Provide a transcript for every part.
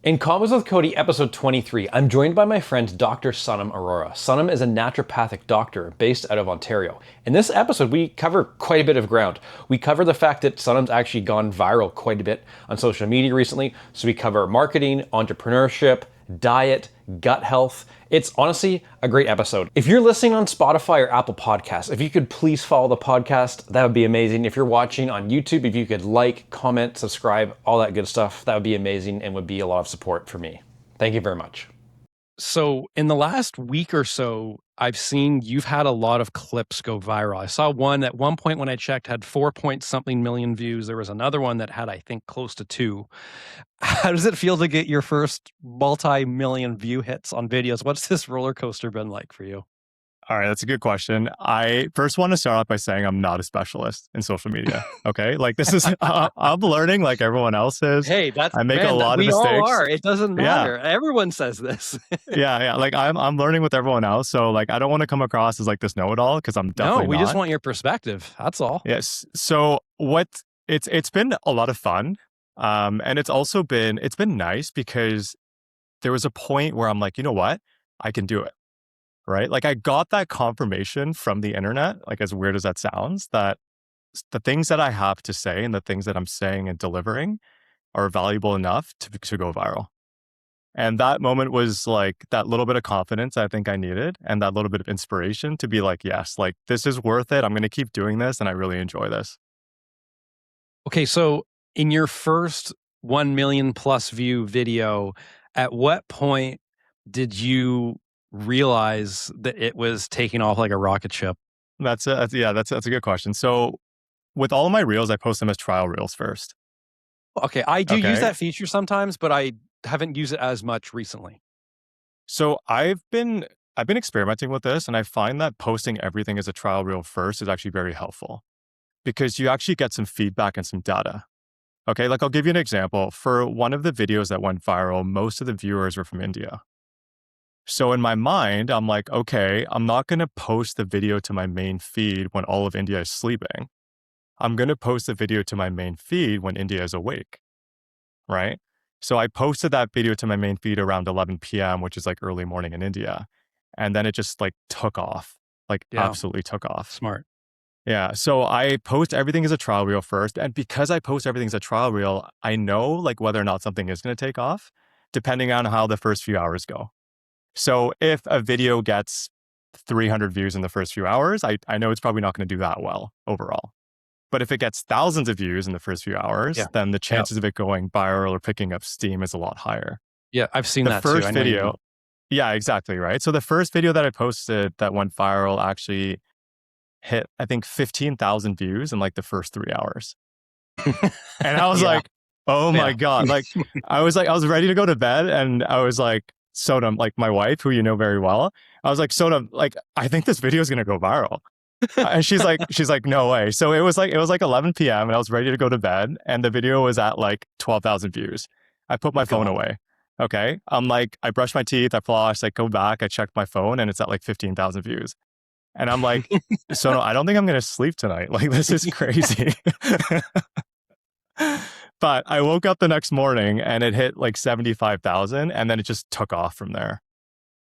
In Convos with Cody, episode 23, I'm joined by my friend Dr. Sanam Arora. Sanam is a naturopathic doctor based out of Ontario. In this episode, we cover quite a bit of ground. We cover the fact that Sanam's actually gone viral quite a bit on social media recently. So we cover marketing, entrepreneurship, diet, gut health. It's honestly a great episode. If you're listening on Spotify or Apple Podcasts, if you could please follow the podcast, that would be amazing. If you're watching on YouTube, if you could like, comment, subscribe, all that good stuff, that would be amazing and would be a lot of support for me. Thank you very much. So in the last week or so, I've seen you've had a lot of clips go viral. I saw one at one point when I checked had 4 point something million views. There was another one that had, I think, close to 2. How does it feel to get your first multi-million view hits on videos? What's this roller coaster been like for you? All right, that's a good question. I first want to start off by saying I'm not a specialist in social media. Okay, like this is I'm learning like everyone else is. Hey, I make a lot of mistakes. We all are. It doesn't matter. Yeah. Everyone says this. yeah. Like I'm learning with everyone else. So like I don't want to come across as like this know-it-all because I'm definitely not. Just want your perspective. That's all. Yes. So it's been a lot of fun, and it's been nice because there was a point where I'm like, you know what, I can do it. Right? Like I got that confirmation from the internet, like as weird as that sounds, that the things that I have to say and the things that I'm saying and delivering are valuable enough to go viral. And that moment was like that little bit of confidence I think I needed and that little bit of inspiration to be like, yes, like this is worth it. I'm going to keep doing this and I really enjoy this. Okay. So in your first 1 million plus view video, at what point did you realize that it was taking off like a rocket ship? That's a good question. So with all of my reels, I post them as trial reels first. Okay. I do use that feature sometimes, but I haven't used it as much recently. So I've been experimenting with this and I find that posting everything as a trial reel first is actually very helpful because you actually get some feedback and some data. Okay. Like I'll give you an example. For one of the videos that went viral, most of the viewers were from India. So in my mind, I'm like, okay, I'm not going to post the video to my main feed when all of India is sleeping. I'm going to post the video to my main feed when India is awake, right? So I posted that video to my main feed around 11 p.m., which is like early morning in India. And then it just like took off, absolutely took off. Smart. Yeah. So I post everything as a trial reel first. And because I post everything as a trial reel, I know like whether or not something is going to take off, depending on how the first few hours go. So if a video gets 300 views in the first few hours, I know it's probably not going to do that well overall. But if it gets thousands of views in the first few hours, then the chances of it going viral or picking up steam is a lot higher. Yeah, I've seen that too. The first video, yeah, exactly, right? So the first video that I posted that went viral actually hit, I think, 15,000 views in like the first 3 hours. And I was like, oh my God. Like, I was ready to go to bed and I was like, Sonam, like my wife, who you know very well, I was like, Sonam, like, I think this video is going to go viral. And she's like, no way. So it was like 11 p.m. and I was ready to go to bed and the video was at like 12,000 views. I put my phone away. Okay. I'm like, I brush my teeth, I floss, I go back, I check my phone and it's at like 15,000 views. And I'm like, Sonam, I don't think I'm going to sleep tonight. Like, this is crazy. But I woke up the next morning and it hit like 75,000 and then it just took off from there.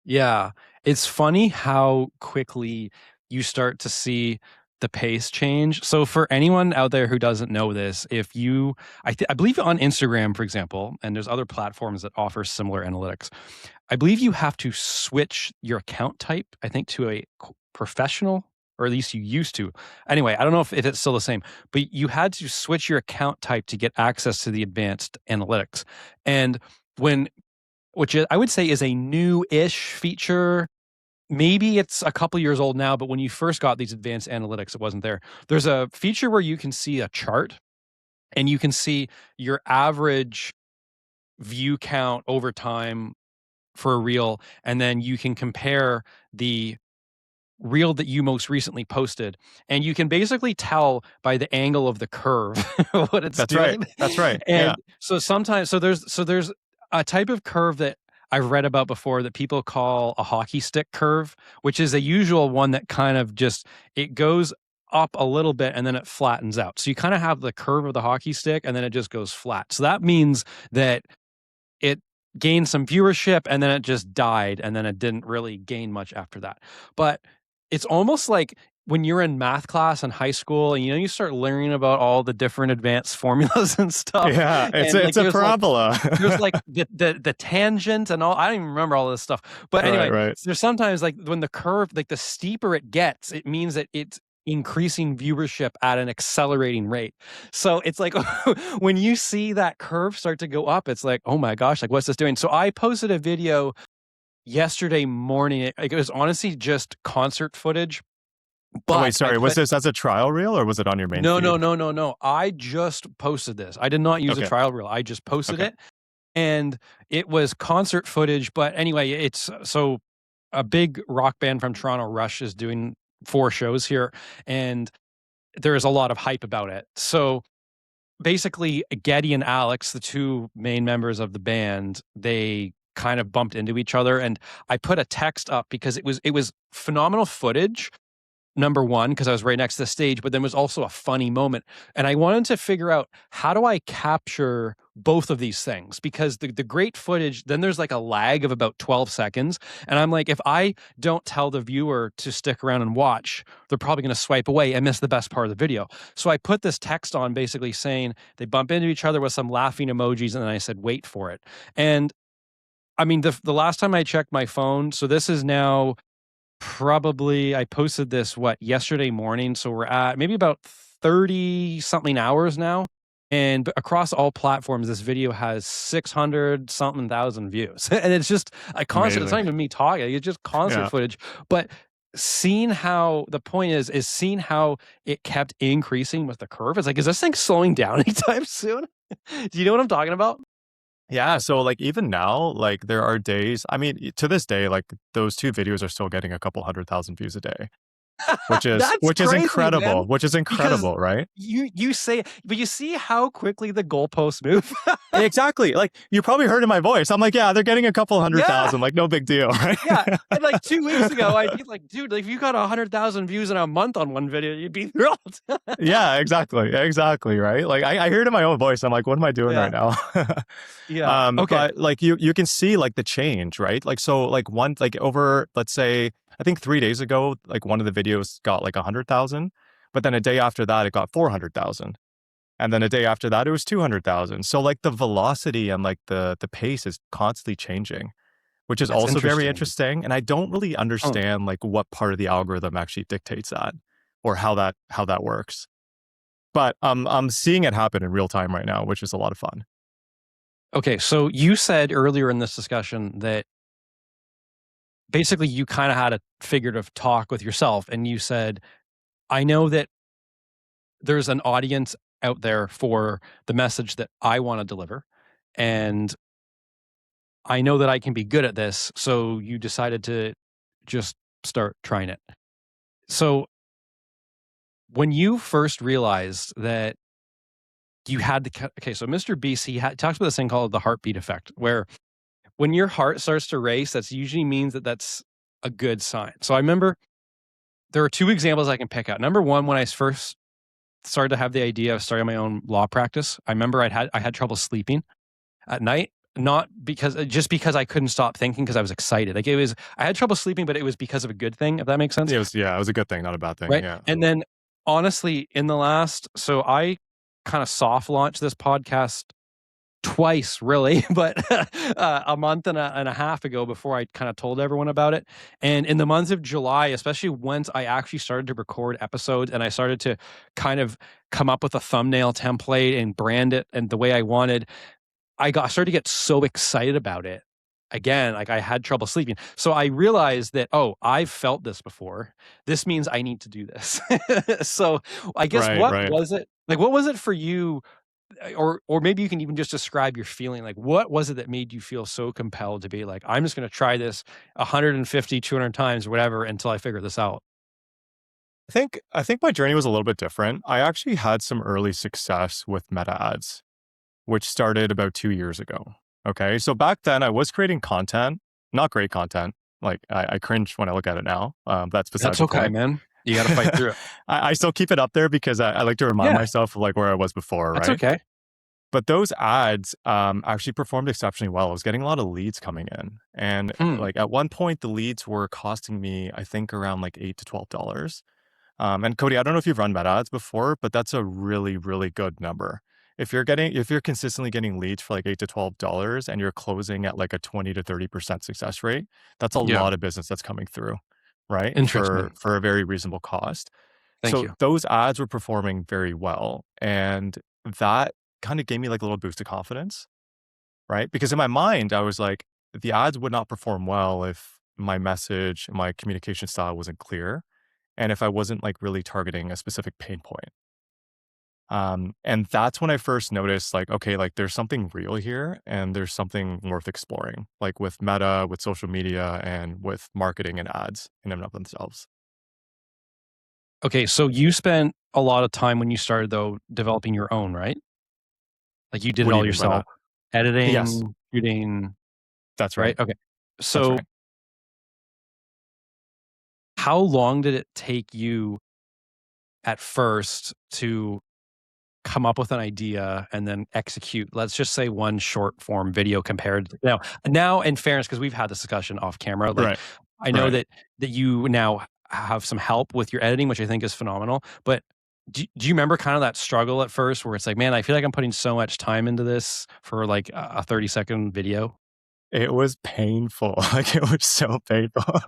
Yeah. It's funny how quickly you start to see the pace change. So for anyone out there who doesn't know this, if you, I believe on Instagram, for example, and there's other platforms that offer similar analytics, I believe you have to switch your account type, I think, to a professional, or at least you used to. Anyway, I don't know if it's still the same, but you had to switch your account type to get access to the advanced analytics. And which I would say is a new-ish feature. Maybe it's a couple years old now, but when you first got these advanced analytics, it wasn't there. There's a feature where you can see a chart and you can see your average view count over time for a reel. And then you can compare the reel that you most recently posted. And you can basically tell by the angle of the curve what it's doing. That's right. And so sometimes, there's a type of curve that I've read about before that people call a hockey stick curve, which is a usual one that kind of it goes up a little bit and then it flattens out. So you kind of have the curve of the hockey stick and then it just goes flat. So that means that gained some viewership, and then it just died, and then it didn't really gain much after that. But it's almost like when you're in math class in high school, and you start learning about all the different advanced formulas and stuff. Yeah, And it's a parabola. There's like the tangent and all. I don't even remember all this stuff. But anyway, right. there's sometimes like when the curve, like the steeper it gets, it means that it's increasing viewership at an accelerating rate. So it's like when you see that curve start to go up, it's like, oh my gosh, like what's this doing? So I posted a video yesterday morning. It was honestly just concert footage. But wait, sorry, was this as a trial reel or was it on your main feed? No. I just posted this. I did not use a trial reel. I just posted it. And it was concert footage. But anyway, it's so a big rock band from Toronto, Rush, is doing 4 shows here. And there is a lot of hype about it. So basically, Geddy and Alex, the 2 main members of the band, they kind of bumped into each other. And I put a text up because it was phenomenal footage. Number one, because I was right next to the stage, but then was also a funny moment. And I wanted to figure out, how do I capture both of these things? Because the great footage, then there's like a lag of about 12 seconds. And I'm like, if I don't tell the viewer to stick around and watch, they're probably going to swipe away and miss the best part of the video. So I put this text on basically saying they bump into each other with some laughing emojis. And then I said, wait for it. And I mean, the last time I checked my phone, so this is now probably, I posted this yesterday morning, so we're at maybe about 30 something hours now, and across all platforms this video has 600 something thousand views. And it's just a concert. It's not even me talking, it's just concert footage. But seeing how, the point is seeing how it kept increasing with the curve. It's like, is this thing slowing down anytime soon? Do you know what I'm talking about? Yeah, so like even now, like there are days, I mean, to this day, like those 2 videos are still getting a couple 100,000 views a day, which is crazy, incredible, man. Which is incredible, Because right? You say, but you see how quickly the goalposts move. Exactly. Like you probably heard in my voice, I'm like, yeah, they're getting a couple 100,000, like no big deal, right? Yeah, and like 2 weeks ago, I'd be like, dude, like if you got 100,000 views in a month on one video, you'd be thrilled. Yeah, exactly, right? Like I hear it in my own voice. I'm like, what am I doing right now? Yeah. Okay. But like you can see like the change, right? Like so, like over, let's say, I think 3 days ago, like one of the videos got like 100,000, but then a day after that, it got 400,000. And then a day after that, it was 200,000. So like the velocity and like the pace is constantly changing, which is also very interesting. And I don't really understand like what part of the algorithm actually dictates that or how that works. But I'm seeing it happen in real time right now, which is a lot of fun. Okay, so you said earlier in this discussion that basically you kind of had a figurative talk with yourself, and you said, I know that there's an audience out there for the message that I want to deliver, and I know that I can be good at this, so you decided to just start trying it. So when you first realized that you had the, okay, so Mr. Beast, he talks about this thing called the heartbeat effect, where when your heart starts to race, that's usually means that that's a good sign. So I remember there are 2 examples I can pick out. Number one, when I first started to have the idea of starting my own law practice, I remember I had trouble sleeping at night, not just because I couldn't stop thinking, because I was excited. Like I had trouble sleeping, but it was because of a good thing, if that makes sense. It was a good thing, not a bad thing. Right. Yeah. And then honestly, so I kind of soft launched this podcast twice, really, but a month and a half ago, before I kind of told everyone about it. And in the month of July, especially once I actually started to record episodes and I started to kind of come up with a thumbnail template and brand it and the way I wanted, I started to get so excited about it. Again, like I had trouble sleeping. So I realized that, I've felt this before. This means I need to do this. So I guess what was it? Like, what was it for you? Or maybe you can even just describe your feeling. Like, what was it that made you feel so compelled to be like, I'm just going to try this 150, 200 times or whatever until I figure this out? I think my journey was a little bit different. I actually had some early success with meta ads, which started about 2 years ago. Okay. So back then I was creating content, not great content. Like I cringe when I look at it now. That's besides the point. Man. You got to fight through it. I still keep it up there because I like to remind myself of like where I was before. That's right. Okay. But those ads actually performed exceptionally well. I was getting a lot of leads coming in. And Hmm. like at one point, the leads were costing me, I think, around like $8 to $12. And Cody, I don't know if you've run meta ads before, but that's a really, really good number. If you're consistently getting leads for like $8 to $12 and you're closing at like a 20 to 30% success rate, that's a Yeah. lot of business that's coming through, right? Interesting. For a very reasonable cost. Thank So you. those ads were performing very well. And that kind of gave me like a little boost of confidence, right? Because in my mind, I was like, the ads would not perform well if my message, my communication style wasn't clear, and if I wasn't like really targeting a specific pain point. And that's when I first noticed, like, okay, like there's something real here, and there's something worth exploring, like with Meta, with social media, and with marketing and ads in and of themselves. Okay, so you spent a lot of time when you started though developing your own, right? Like you did it What do you all mean by yourself, that? Yes, editing, shooting, that's right? right. Okay. That's So right. how long did it take you at first to come up with an idea and then execute, let's just say one short form video compared to now in fairness, because we've had this discussion off camera, like Right. I know Right. that you now have some help with your editing, which I think is phenomenal. But do you remember kind of that struggle at first where it's like, man, I feel like I'm putting so much time into this for like a 30-second video? It was painful. Like, it was so painful.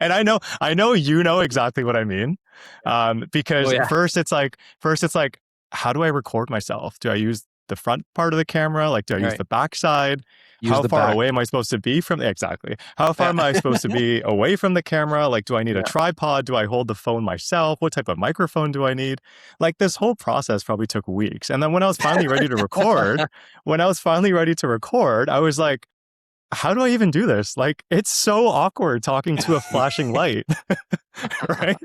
And I know you know exactly what I mean. Oh Because yeah. first it's like, how do I record myself? Do I use the front part of the camera? Like, do I use Right. the back side? Use How the far back. away am I supposed to be from exactly? How far Yeah. am I supposed to be away from the camera? Like, do I need a Yeah. tripod? Do I hold the phone myself? What type of microphone do I need? Like, this whole process probably took weeks. And then when I was finally ready to record, I was like, how do I even do this? Like, it's so awkward talking to a flashing light, right?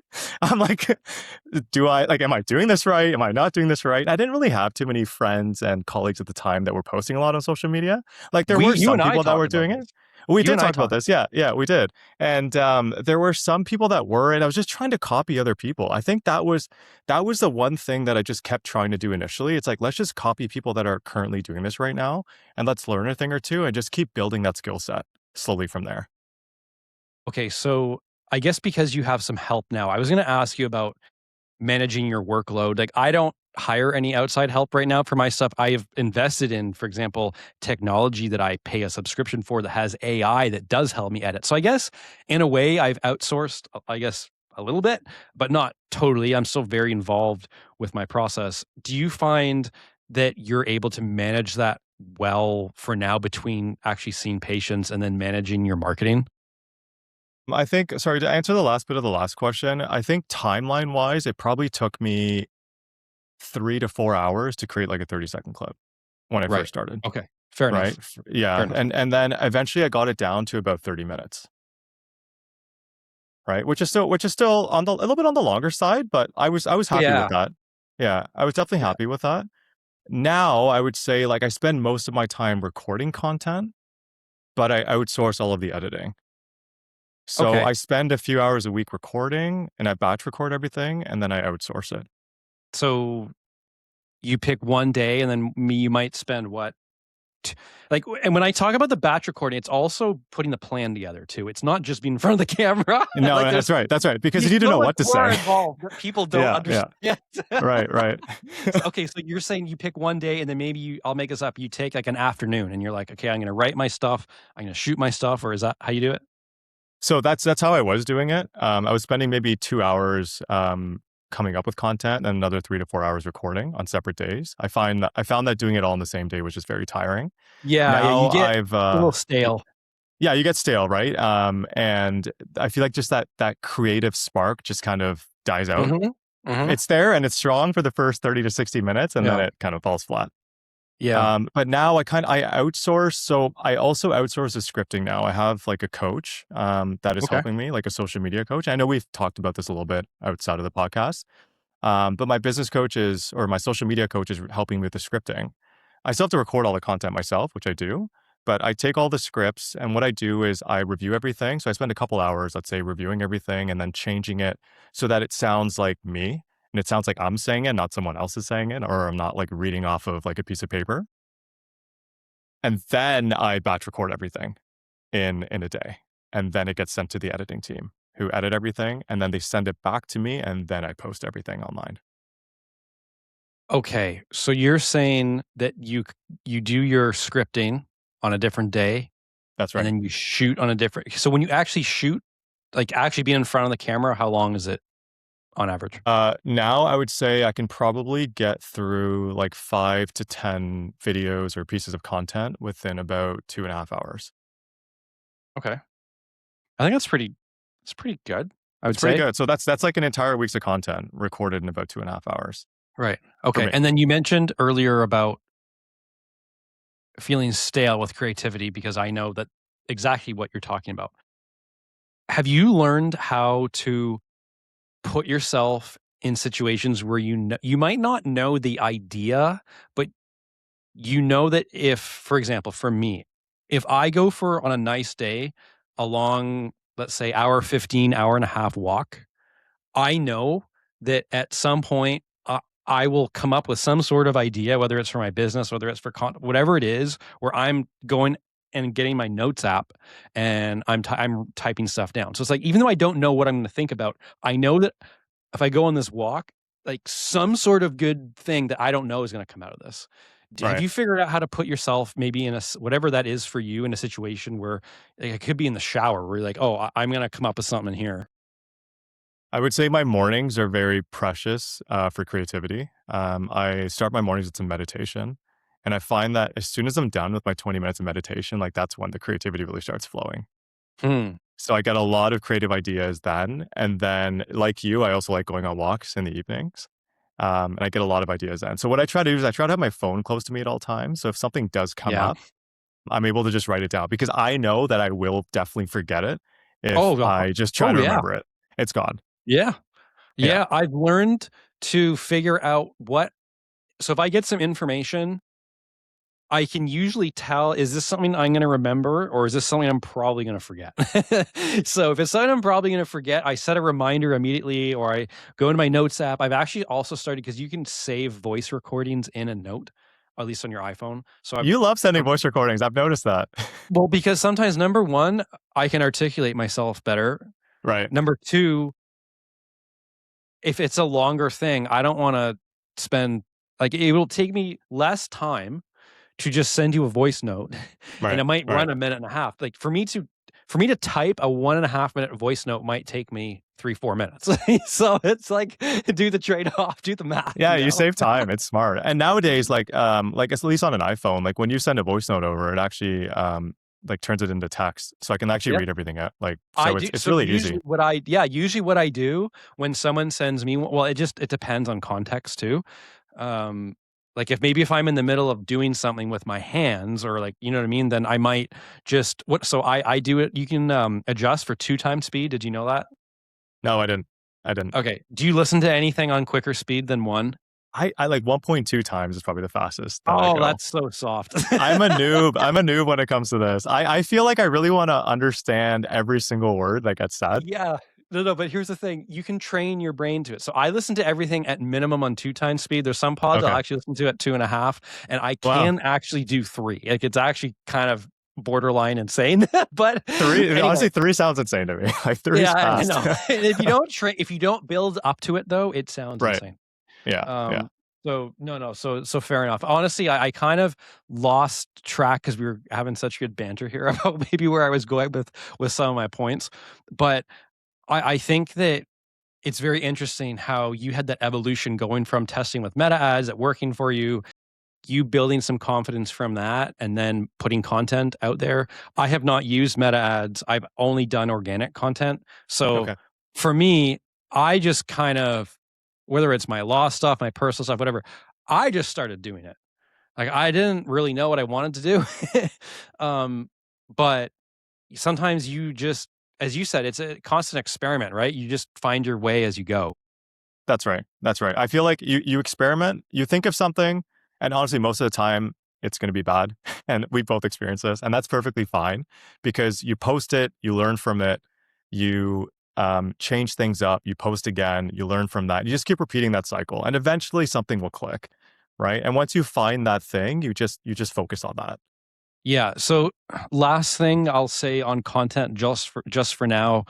I'm like, am I doing this right? Am I not doing this right? I didn't really have too many friends and colleagues at the time that were posting a lot on social media. Like, there were You some and I people that talked were about doing this. it. We You did and I talk about talked. this. Yeah, yeah, we did. And there were some people that were, and I was just trying to copy other people. I think that was the one thing that I just kept trying to do initially. It's like, let's just copy people that are currently doing this right now, and let's learn a thing or two and just keep building that skill set slowly from there. Okay, so I guess because you have some help now, I was going to ask you about managing your workload. Like, I don't hire any outside help right now for my stuff. I have invested in, for example, technology that I pay a subscription for that has AI that does help me edit. So I guess in a way I've outsourced, I guess a little bit, but not totally. I'm still very involved with my process. Do you find that you're able to manage that well for now between actually seeing patients and then managing your marketing? I think, sorry, to answer the last bit of the last question, I think timeline wise, it probably took me 3 to 4 hours to create like a 30-second clip when I Right. first started. Okay. Fair Right. enough. Fair Yeah. enough. And then eventually I got it down to about 30 minutes. Right. Which is still on the a little bit on the longer side, but I was happy with Yeah. that. Yeah. I was definitely Yeah. happy with that. Now I would say like I spend most of my time recording content, but I outsource all of the editing. So Okay. I spend a few hours a week recording and I batch record everything and then I outsource it. So you pick one day and then you might spend what? Like, and when I talk about the batch recording, it's also putting the plan together too. It's not just being in front of the camera. No, Like there's that's right. That's right. Because you there's need to so know much what to more say. involved that people don't Yeah, yeah. understand. Right, right. So, okay, so you're saying you pick one day and then maybe I'll make this up. You take like an afternoon and you're like, okay, I'm going to write my stuff. I'm going to shoot my stuff. Or is that how you do it? So that's how I was doing it. I was spending maybe 2 hours coming up with content and another 3 to 4 hours recording on separate days. I found that doing it all in the same day was just very tiring. Yeah. Yeah. You Now get I've a little stale. yeah, you get stale, right? And I feel like just that creative spark just kind of dies out. Hmm. Hmm. It's there and it's strong for the first 30 to 60 minutes and then Yeah. it kind of falls flat. Yeah. But now I outsource. So I also outsource the scripting now. I have like a coach that is Okay. helping me, like a social media coach. I know we've talked about this a little bit outside of the podcast. But my business coach is, or my social media coach is helping me with the scripting. I still have to record all the content myself, which I do, but I take all the scripts and what I do is I review everything. So I spend a couple hours, let's say, reviewing everything and then changing it so that it sounds like me and it sounds like I'm saying it, not someone else is saying it, or I'm not like reading off of like a piece of paper. And then I batch record everything in a day. And then it gets sent to the editing team who edit everything. And then they send it back to me. And then I post everything online. Okay, so you're saying that you do your scripting on a different day, That's and right. then you shoot on a different. So when you actually shoot, like actually being in front of the camera, how long is it on average? Now I would say I can probably get through like 5 to 10 videos or pieces of content within about 2.5 hours. Okay, I think that's pretty good. I It's would pretty say. good. So that's like an entire week's of content recorded in about 2.5 hours Right. for Okay, me. and then you mentioned earlier about feeling stale with creativity because I know that exactly what you're talking about. Have you learned how to put yourself in situations where you might not know the idea, but you know that if, for example, for me, if I go for on a nice day a long, let's say hour 15, hour and a half walk, I know that at some point I will come up with some sort of idea, whether it's for my business, whether it's for whatever it is, where I'm going and getting my notes app and I'm typing stuff down. So it's like even though I don't know what I'm going to think about, I know that if I go on this walk, like some sort of good thing that I don't know is going to come out of this. Have Right. you figured out how to put yourself maybe in whatever that is for you in a situation where like, it could be in the shower where you're like, oh, I'm going to come up with something in here. I would say my mornings are very precious for creativity. I start my mornings with some meditation. And I find that as soon as I'm done with my 20 minutes of meditation, like that's when the creativity really starts flowing. Hmm. So I get a lot of creative ideas then. And then, like you, I also like going on walks in the evenings. And I get a lot of ideas then. So what I try to do is I try to have my phone close to me at all times. So if something does come Yeah. up, I'm able to just write it down because I know that I will definitely forget it if Oh, I just try oh to yeah. remember it. It's gone. Yeah. Yeah. Yeah. I've learned to figure out so if I get some information, I can usually tell, is this something I'm going to remember or is this something I'm probably going to forget? So if it's something I'm probably going to forget, I set a reminder immediately or I go into my notes app. I've actually also started because you can save voice recordings in a note, at least on your iPhone. So You love sending voice recordings. I've noticed that. well, because sometimes number one, I can articulate myself better. Right. Number two, if it's a longer thing, I don't want to spend like it will take me less time to just send you a voice note and Right. it might Right. run a minute and a half. Like for me to type a 1.5 minute voice note might take me 3-4 minutes. So it's like do the trade-off, do the math, Yeah, you save time. It's smart. And nowadays, like at least on an iPhone, like when you send a voice note over, it actually like turns it into text. So I can actually Yep. read everything out. Like I so do. it's So really usually easy. what I do when someone sends me, well, it depends on context too. Um, like if I'm in the middle of doing something with my hands or like, you know what I mean, then I might just so I do it. You can adjust for 2 times speed. Did you know that? No, I didn't. I didn't. Okay. Do you listen to anything on quicker speed than 1? I like 1.2 times is probably the fastest that I Oh, go. that's so soft. I'm a noob. I'm a noob when it comes to this. I feel like I really want to understand every single word that gets said. Yeah. No, but here's the thing. You can train your brain to it. So I listen to everything at minimum on 2 times speed. There's some pods I'll Okay. actually listen to at 2.5, and I Wow. can actually do 3. Like it's actually kind of borderline insane. But Three, anyway, honestly, three sounds insane to me. Like three's yeah, I fast. know. And if you don't build up to it though, it sounds Right. insane. Yeah. Yeah. So no. So fair enough. Honestly, I kind of lost track because we were having such good banter here about maybe where I was going with some of my points. But I think that it's very interesting how you had that evolution going from testing with meta ads at working for you building some confidence from that and then putting content out there. I have not used meta ads. I've only done organic content. So Okay. for me, I just kind of, whether it's my law stuff, my personal stuff, whatever, I just started doing it. Like I didn't really know what I wanted to do. But sometimes you just, as you said, it's a constant experiment, right? You just find your way as you go. That's right. That's right. I feel like you experiment, you think of something, and honestly, most of the time it's going to be bad. And we both experience this, and that's perfectly fine because you post it, you learn from it, you change things up, you post again, you learn from that. You just keep repeating that cycle, and eventually something will click, right? And once you find that thing, you just focus on that. Yeah. So last thing I'll say on content just for now,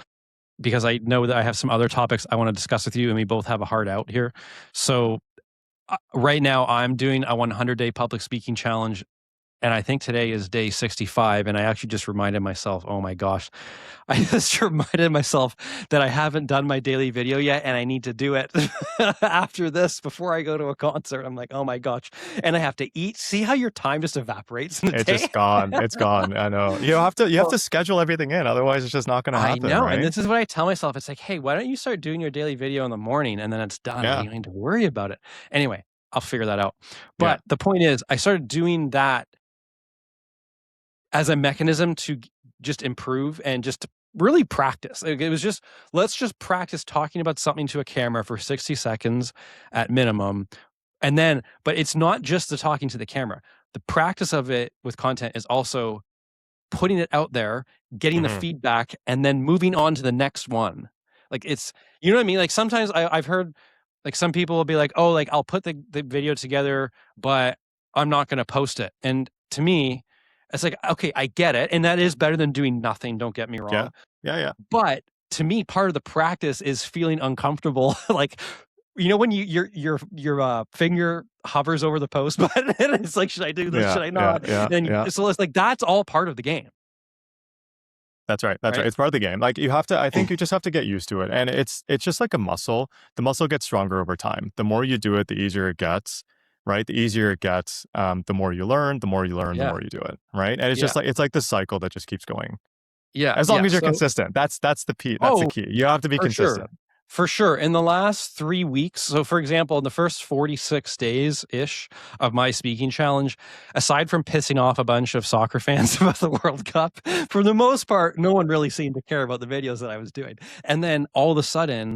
because I know that I have some other topics I want to discuss with you, and we both have a hard out here. So right now I'm doing a 100-day public speaking challenge, and I think today is day 65. And I actually just reminded myself, oh my gosh, I just reminded myself that I haven't done my daily video yet, and I need to do it after this before I go to a concert. I'm like, oh my gosh. And I have to eat. See how your time just evaporates in the It's day? just gone. It's gone. I know. You have to schedule everything in. Otherwise, it's just not going to I happen, know. And right? this is what I tell myself. It's like, hey, why don't you start doing your daily video in the morning, and then it's done. Yeah. You don't need to worry about it. Anyway, I'll figure that out. But Yeah. the point is, I started doing that as a mechanism to just improve and just really practice. Like, it was just, let's just practice talking about something to a camera for 60 seconds at minimum. And then, but it's not just the talking to the camera. The practice of it with content is also putting it out there, getting the feedback, and then moving on to the next one. Like, it's, you know what I mean? Like, sometimes I've heard, like, some people will be like, oh, like, I'll put the video together, but I'm not going to post it. And to me, it's like, okay, I get it. And that is better than doing nothing. Don't get me wrong. Yeah. But to me, part of the practice is feeling uncomfortable. Like, you know, when your finger hovers over the post button, and it's like, should I do this? Should I not? So it's like, that's all part of the game. That's right. That's right. It's part of the game. Like, you have to, I think you just have to get used to it. And it's just like a muscle. The muscle gets stronger over time. The more you do it, the easier it gets, right? The easier it gets, the more you learn, the more you learn, the more you do it, right? And it's just like, it's like the cycle that just keeps going. Yeah. As long as you're consistent. That's the key. That's the key. You have to be consistent. For sure. In the last 3 weeks, so for example, in the first 46 days-ish of my speaking challenge, aside from pissing off a bunch of soccer fans about the World Cup, for the most part, no one really seemed to care about the videos that I was doing. And then all of a sudden,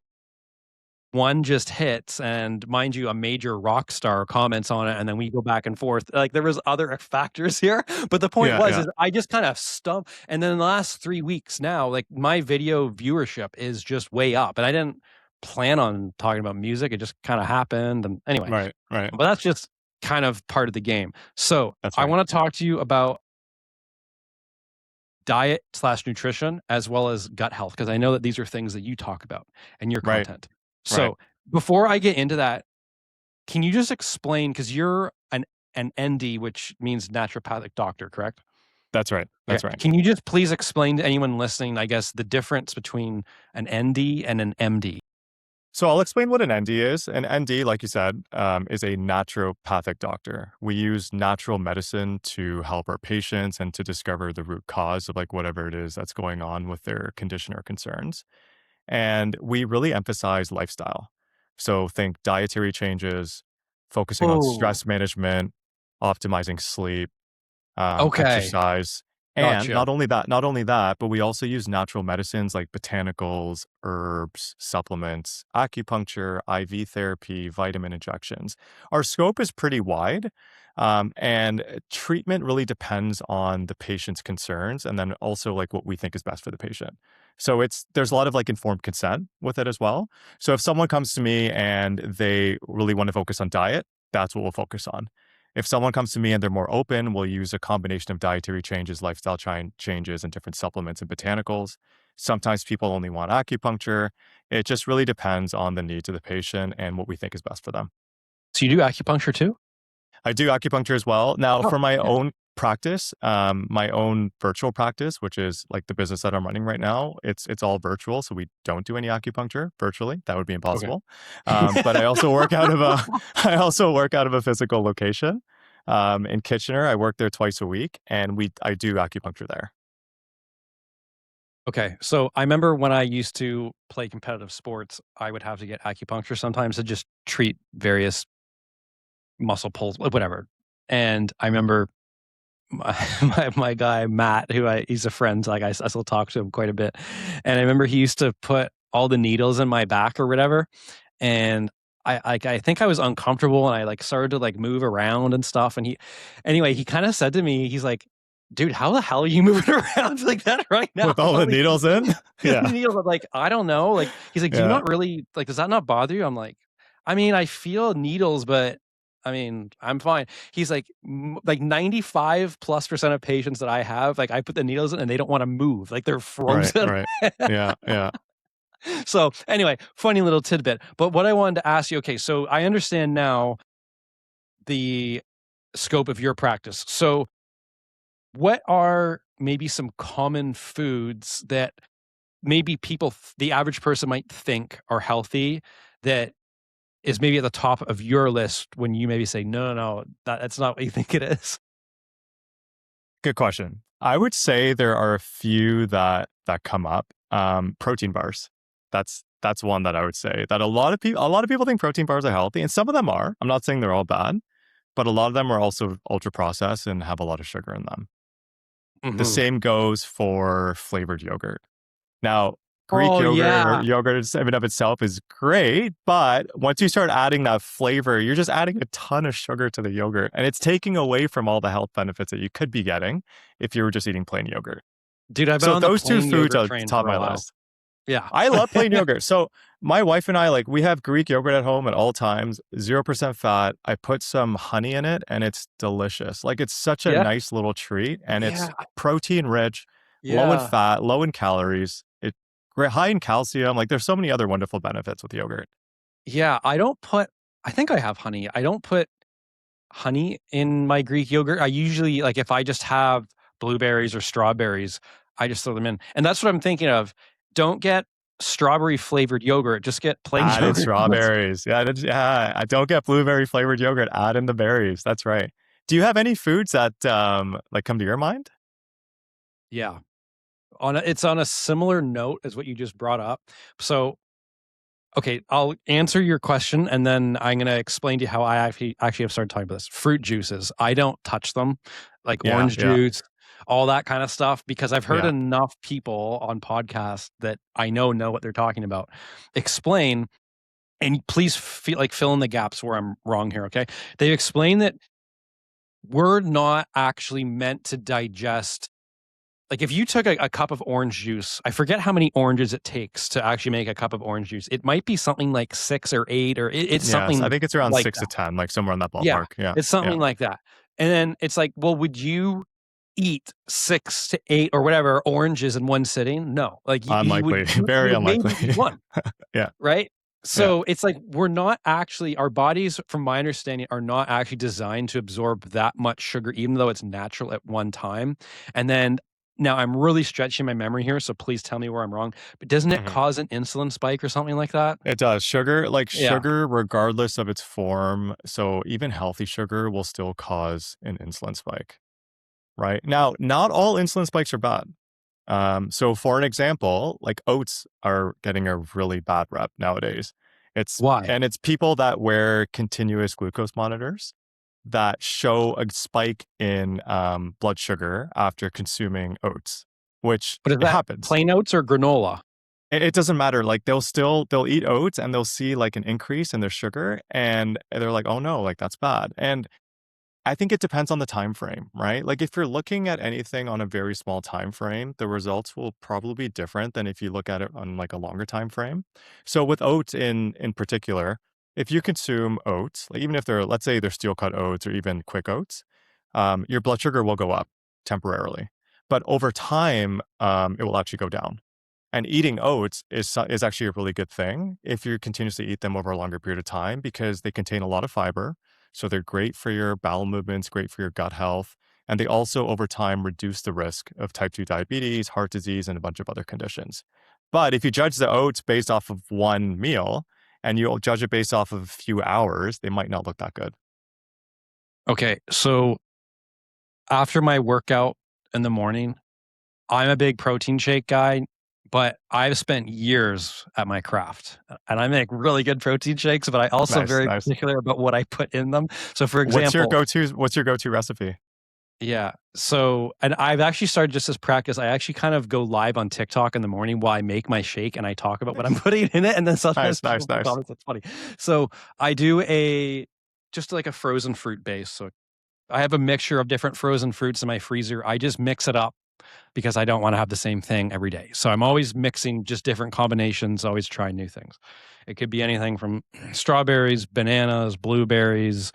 one just hits, and mind you, a major rock star comments on it, and then we go back and forth. Like, there was other factors here, but the point is I just kind of stumped. And then in the last 3 weeks now, like, my video viewership is just way up, and I didn't plan on talking about music. It just kind of happened. And anyway, right. But that's just kind of part of the game. So I want to talk to you about diet/nutrition as well as gut health, because I know that these are things that you talk about in your content. So before I get into that, can you just explain, because you're an ND, which means naturopathic doctor, correct? That's right. That's right. Can you just please explain to anyone listening, I guess, the difference between an ND and an MD? So I'll explain what an ND is. An ND, like you said, is a naturopathic doctor. We use natural medicine to help our patients and to discover the root cause of, like, whatever it is that's going on with their condition or concerns. And we really emphasize lifestyle. So think dietary changes, focusing on stress management, optimizing sleep, exercise. And not only that, but we also use natural medicines like botanicals, herbs, supplements, acupuncture, IV therapy, vitamin injections. Our scope is pretty wide. And treatment really depends on the patient's concerns, and then also, like, what we think is best for the patient. So there's a lot of, like, informed consent with it as well. So if someone comes to me and they really want to focus on diet, that's what we'll focus on. If someone comes to me and they're more open, we'll use a combination of dietary changes, lifestyle changes, and different supplements and botanicals. Sometimes people only want acupuncture. It just really depends on the needs of the patient and what we think is best for them. So you do acupuncture too? I do acupuncture as well. Now, for my own practice, my own virtual practice, which is like the business that I'm running right now, it's all virtual. So we don't do any acupuncture virtually. That would be impossible. But I also work out of a physical location in Kitchener. I work there twice a week, and I do acupuncture there. Okay. So I remember when I used to play competitive sports, I would have to get acupuncture sometimes to just treat various muscle pulls, whatever. And I remember my guy, Matt, he's a friend, like I still talk to him quite a bit. And I remember he used to put all the needles in my back or whatever. And I think I was uncomfortable, and I, like, started to, like, move around and stuff. And he kind of said to me, he's like, dude, how the hell are you moving around like that right now? With all the Like, needles in? the Yeah. needles, I'm like, I don't know. Like, he's like, do you Yeah. not really, like, does that not bother you? I'm like, I mean, I feel needles, but I mean, I'm fine. He's like, like 95+% of patients that I have, like I put the needles in and they don't want to move. Like they're Right. frozen. Right. Yeah. Yeah. So anyway, funny little tidbit. But what I wanted to ask you, okay, so I understand now the scope of your practice. So what are maybe some common foods that maybe people, the average person might think are healthy that is maybe at the top of your list when you maybe say, no, no, no, that's not what you think it is? Good question. I would say there are a few that come up. Protein bars. That's one that I would say that a lot of people think protein bars are healthy, and some of them are. I'm not saying they're all bad, but a lot of them are also ultra processed and have a lot of sugar in them. The Mhm. same goes for flavored yogurt. Now, Greek Oh, yogurt or yeah. yogurt in and of itself is great, but once you start adding that flavor, you're just adding a ton of sugar to the yogurt, and it's taking away from all the health benefits that you could be getting if you were just eating plain yogurt. Dude, I've been So on the those two plain foods yogurt are train top of for a my while. list. Yeah. I love plain yogurt. So my wife and I, like, we have Greek yogurt at home at all times, 0% fat. I put some honey in it and it's delicious. Like, it's such a Yeah. nice little treat, and it's Yeah. protein rich, low in Yeah. fat, low in calories. It high in calcium. Like, there's so many other wonderful benefits with yogurt. Yeah. I think I have honey. I don't put honey in my Greek yogurt. I usually, like, if I just have blueberries or strawberries, I just throw them in. And that's what I'm thinking of. Don't get strawberry flavored yogurt. Just get plain Add in yogurt. strawberries. Yeah, I don't get blueberry flavored yogurt. Add in the berries. That's right. Do you have any foods that like come to your mind? Yeah. It's on a similar note as what you just brought up. So, okay, I'll answer your question and then I'm going to explain to you how I actually have started talking about this. Fruit juices, I don't touch them, like Yeah, orange yeah, juice, all that kind of stuff, because I've heard yeah. enough people on podcasts that I know what they're talking about explain. And please fill in the gaps where I'm wrong here. Okay. They explain that we're not actually meant to digest. Like if you took a cup of orange juice, I forget how many oranges it takes to actually make a cup of orange juice. It might be something like 6 or 8, or it's Yes, I something think it's around like 6 to that. 10, like somewhere in that Yeah, ballpark. Yeah, it's yeah. something like that. And then it's like, well, would you eat 6 to 8 or whatever oranges in one sitting? No. Like you Unlikely, would you very would maybe unlikely. eat one, Yeah, right? yeah. So it's like we're not actually, our bodies, from my understanding, are not actually designed to absorb that much sugar, even though it's natural at one time. And then now I'm really stretching my memory here, so please tell me where I'm wrong. But doesn't it Mhm. cause an insulin spike or something like that? It does. Yeah. Sugar, regardless of its form, so even healthy sugar will still cause an insulin spike, right? Now, not all insulin spikes are bad. So for an example, like oats are getting a really bad rep nowadays. Why? It's people that wear continuous glucose monitors that show a spike in blood sugar after consuming oats, which But is that happens. plain oats or granola? It doesn't matter. Like they'll eat oats and they'll see like an increase in their sugar, and they're like, oh no, like that's bad. And I think it depends on the time frame, right? Like if you're looking at anything on a very small time frame, the results will probably be different than if you look at it on like a longer time frame. So with oats in particular, if you consume oats, like even if they're, let's say they're steel cut oats or even quick oats, your blood sugar will go up temporarily, but over time, it will actually go down. And eating oats is actually a really good thing if you continuously eat them over a longer period of time because they contain a lot of fiber. So they're great for your bowel movements, great for your gut health. And they also, over time, reduce the risk of type 2 diabetes, heart disease, and a bunch of other conditions. But if you judge the oats based off of one meal and you judge it based off of a few hours, they might not look that good. Okay, so after my workout in the morning, I'm a big protein shake guy, but I've spent years at my craft, and I make really good protein shakes, but I also am Nice, very nice. particular about what I put in them. So, for example, What's your go-to recipe? yeah. So, and I've actually started just as practice. I actually kind of go live on TikTok in the morning while I make my shake and I talk about what I'm Nice, putting in it. And then sometimes nice, people nice, put nice. comments. That's funny. So I do just like a frozen fruit base. So have a mixture of different frozen fruits in my freezer. I just mix it up because I don't want to have the same thing every day. So I'm always mixing just different combinations, always trying new things. It could be anything from strawberries, bananas, blueberries,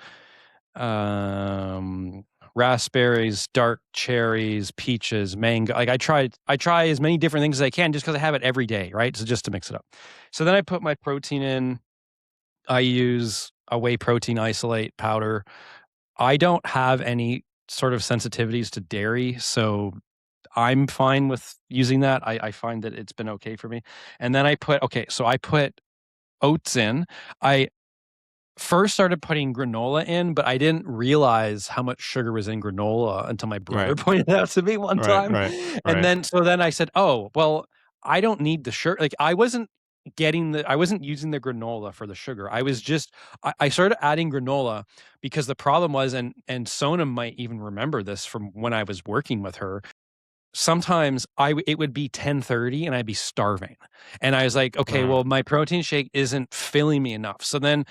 raspberries, dark cherries, peaches, mango. Like I try as many different things as I can just because I have it every day, right? So just to mix it up. So then I put my protein in. I use a whey protein isolate powder. I don't have any sort of sensitivities to dairy, so I'm fine with using that. I find that it's been okay for me. And then I put oats in. I first started putting granola in, but I didn't realize how much sugar was in granola until my brother Right. pointed it out to me one Right. time. Right. And Right. then I said, "Oh, well, I don't need the sugar." Like I wasn't using the granola for the sugar. I started adding granola because the problem was, and Sonam might even remember this from when I was working with her. Sometimes it would be 10:30 and I'd be starving. And I was like, okay, Mm, well, my protein shake isn't filling me enough. So then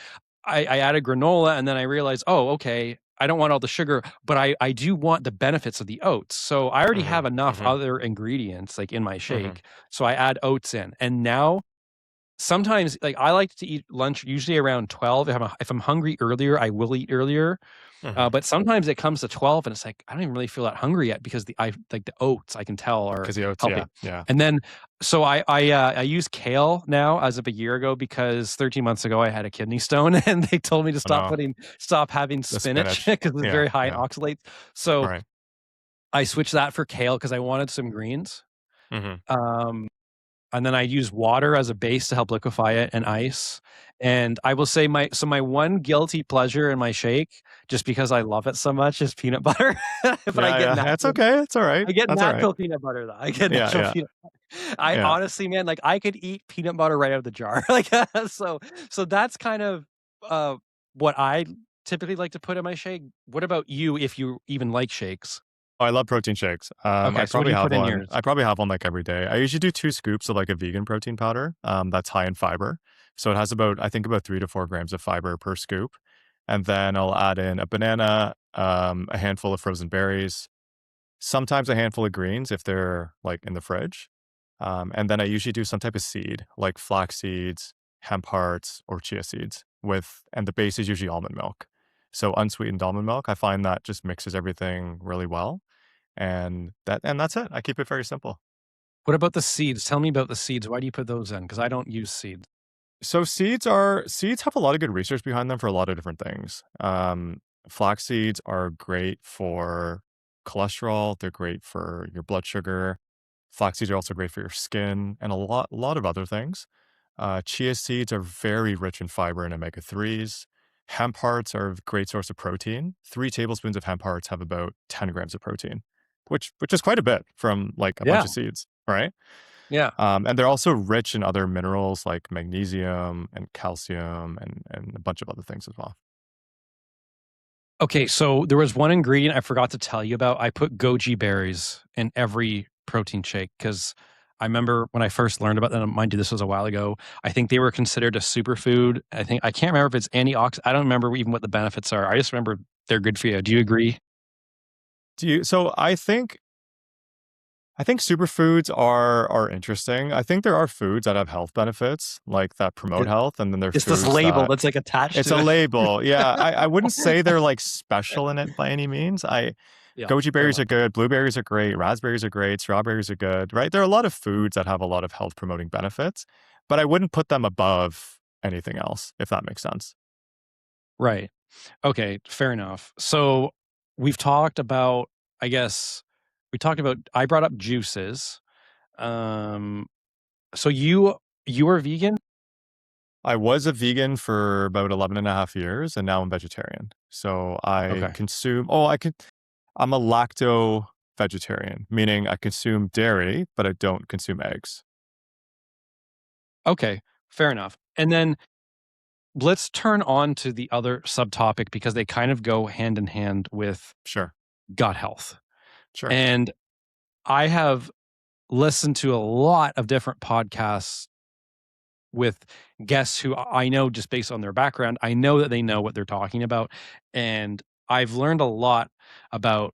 I added granola and then I realized, oh, okay, I don't want all the sugar, but I do want the benefits of the oats. So I already have mhm, enough mhm, other ingredients like in my mhm, shake. So I add oats in. And now sometimes like I like to eat lunch usually around 12. If I'm hungry earlier, I will eat earlier. mhm. But sometimes it comes to 12 and it's like, I don't even really feel that hungry yet because the oats I can tell are 'Cause the oats, yeah, helping. yeah. And then, so I use kale now as of a year ago because 13 months ago I had a kidney stone and they told me to Oh, no. stop having The spinach spinach. because it's Yeah, very high in yeah. oxalates. So Right. I switched that for kale because I wanted some greens. Mhm. Um, and then I use water as a base to help liquefy it and ice. And I will say my one guilty pleasure in my shake, just because I love it so much, is peanut butter. But Yeah, yeah. That's okay. It's alright. I get That's alright. natural peanut butter though. I get Yeah, natural yeah, peanut butter. I yeah. honestly, man, like I could eat peanut butter right out of the jar. Like so that's kind of uh what I typically like to put in my shake. What about you if you even like shakes? Oh, I love protein shakes. Okay, so what do you put in I yours? probably have one, like, every day. I usually do 2 scoops of, like, a vegan protein powder, that's high in fiber. So it has about I think about 3 to 4 grams of fiber per scoop, and then I'll add in a banana, a handful of frozen berries, sometimes a handful of greens if they're, like, in the fridge, and then I usually do some type of seed, like flax seeds, hemp hearts, or chia seeds and the base is usually almond milk. So unsweetened almond milk, I find that just mixes everything really well, and that's it. I keep it very simple. What about the seeds? Tell me about the seeds. Why do you put those in? Because I don't use seeds. So seeds have a lot of good research behind them for a lot of different things. Flax seeds are great for cholesterol. They're great for your blood sugar. Flax seeds are also great for your skin and a lot of other things. Chia seeds are very rich in fiber and omega 3s. Hemp hearts are a great source of protein. 3 tablespoons of hemp hearts have about 10 grams of protein, which is quite a bit from like a bunch Yeah. of seeds, right? Yeah. And they're also rich in other minerals like magnesium and calcium and a bunch of other things as well. Okay, so there was one ingredient I forgot to tell you about. I put goji berries in every protein shake because I remember when I first learned about them. Mind you, this was a while ago. I think they were considered a superfood. I can't remember if it's antioxidant. I don't remember even what the benefits are. I just remember they're good for you. Do you agree? So I think superfoods are interesting. I think there are foods that have health benefits, like that promote It, health, and then there are it's this foods label that that's like attached it's a to it. label. Yeah, I wouldn't say they're like special in it by any means. I Yeah, Goji fair berries enough. are good, blueberries are great, raspberries are great, strawberries are good, right? There are a lot of foods that have a lot of health promoting benefits, but I wouldn't put them above anything else, if that makes sense. Right. Okay, fair enough. So we've talked about, I guess, I brought up juices. Um, so you are vegan? I was a vegan for about 11 and a half years, and now I'm vegetarian. So Okay. I'm a lacto vegetarian, meaning I consume dairy, but I don't consume eggs. Okay, fair enough. And then let's turn on to the other subtopic because they kind of go hand in hand with Sure, gut health. sure. And I have listened to a lot of different podcasts with guests who I know just based on their background, I know that they know what they're talking about. And I've learned a lot about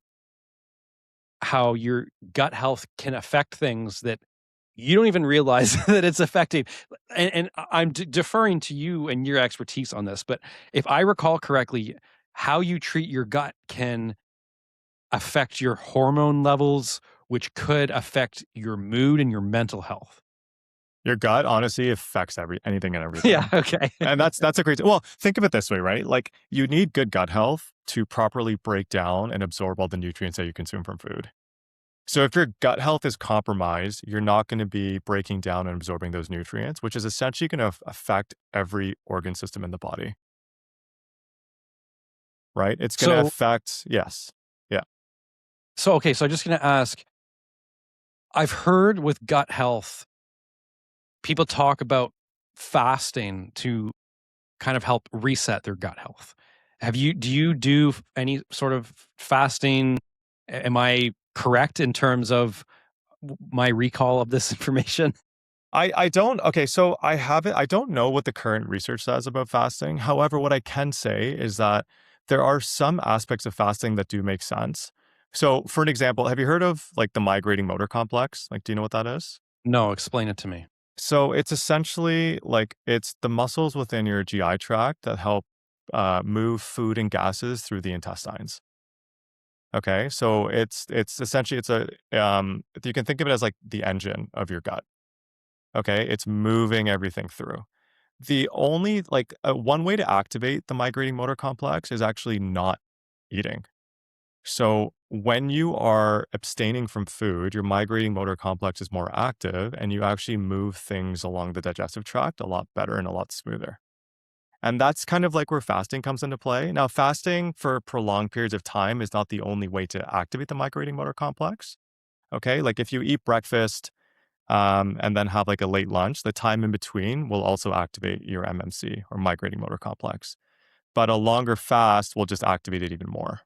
how your gut health can affect things that you don't even realize that it's affecting. And I'm deferring to you and your expertise on this, but if I recall correctly, how you treat your gut can affect your hormone levels, which could affect your mood and your mental health. Your gut honestly affects anything and Yeah, everything. okay. And that's a great, well, think of it this way, right? Like you need good gut health to properly break down and absorb all the nutrients that you consume from food. So if your gut health is compromised, you're not going to be breaking down and absorbing those nutrients, which is essentially going to affect every organ system in the body, right? It's going to So affect, yes. Yeah. okay, so I'm just gonna ask, I've heard with gut health, people talk about fasting to kind of help reset their gut health. Do you do any sort of fasting? Am I correct in terms of my recall of this information? I don't, okay, so I don't know what the current research says about fasting. However, what I can say is that there are some aspects of fasting that do make sense. So for an example, have you heard of like the migrating motor complex? Like, do you know what that is? No, explain it to me. So it's essentially like it's the muscles within your GI tract that help move food and gases through the intestines. Okay, so it's essentially it's a you can think of it as like the engine of your gut. Okay, it's moving everything through. The only like one way to activate the migrating motor complex is actually not eating. So when you are abstaining from food, your migrating motor complex is more active and you actually move things along the digestive tract a lot better and a lot smoother. And that's kind of like where fasting comes into play. Now, fasting for prolonged periods of time is not the only way to activate the migrating motor complex. Okay. Like if you eat breakfast and then have like a late lunch, the time in between will also activate your MMC or migrating motor complex. But a longer fast will just activate it even more.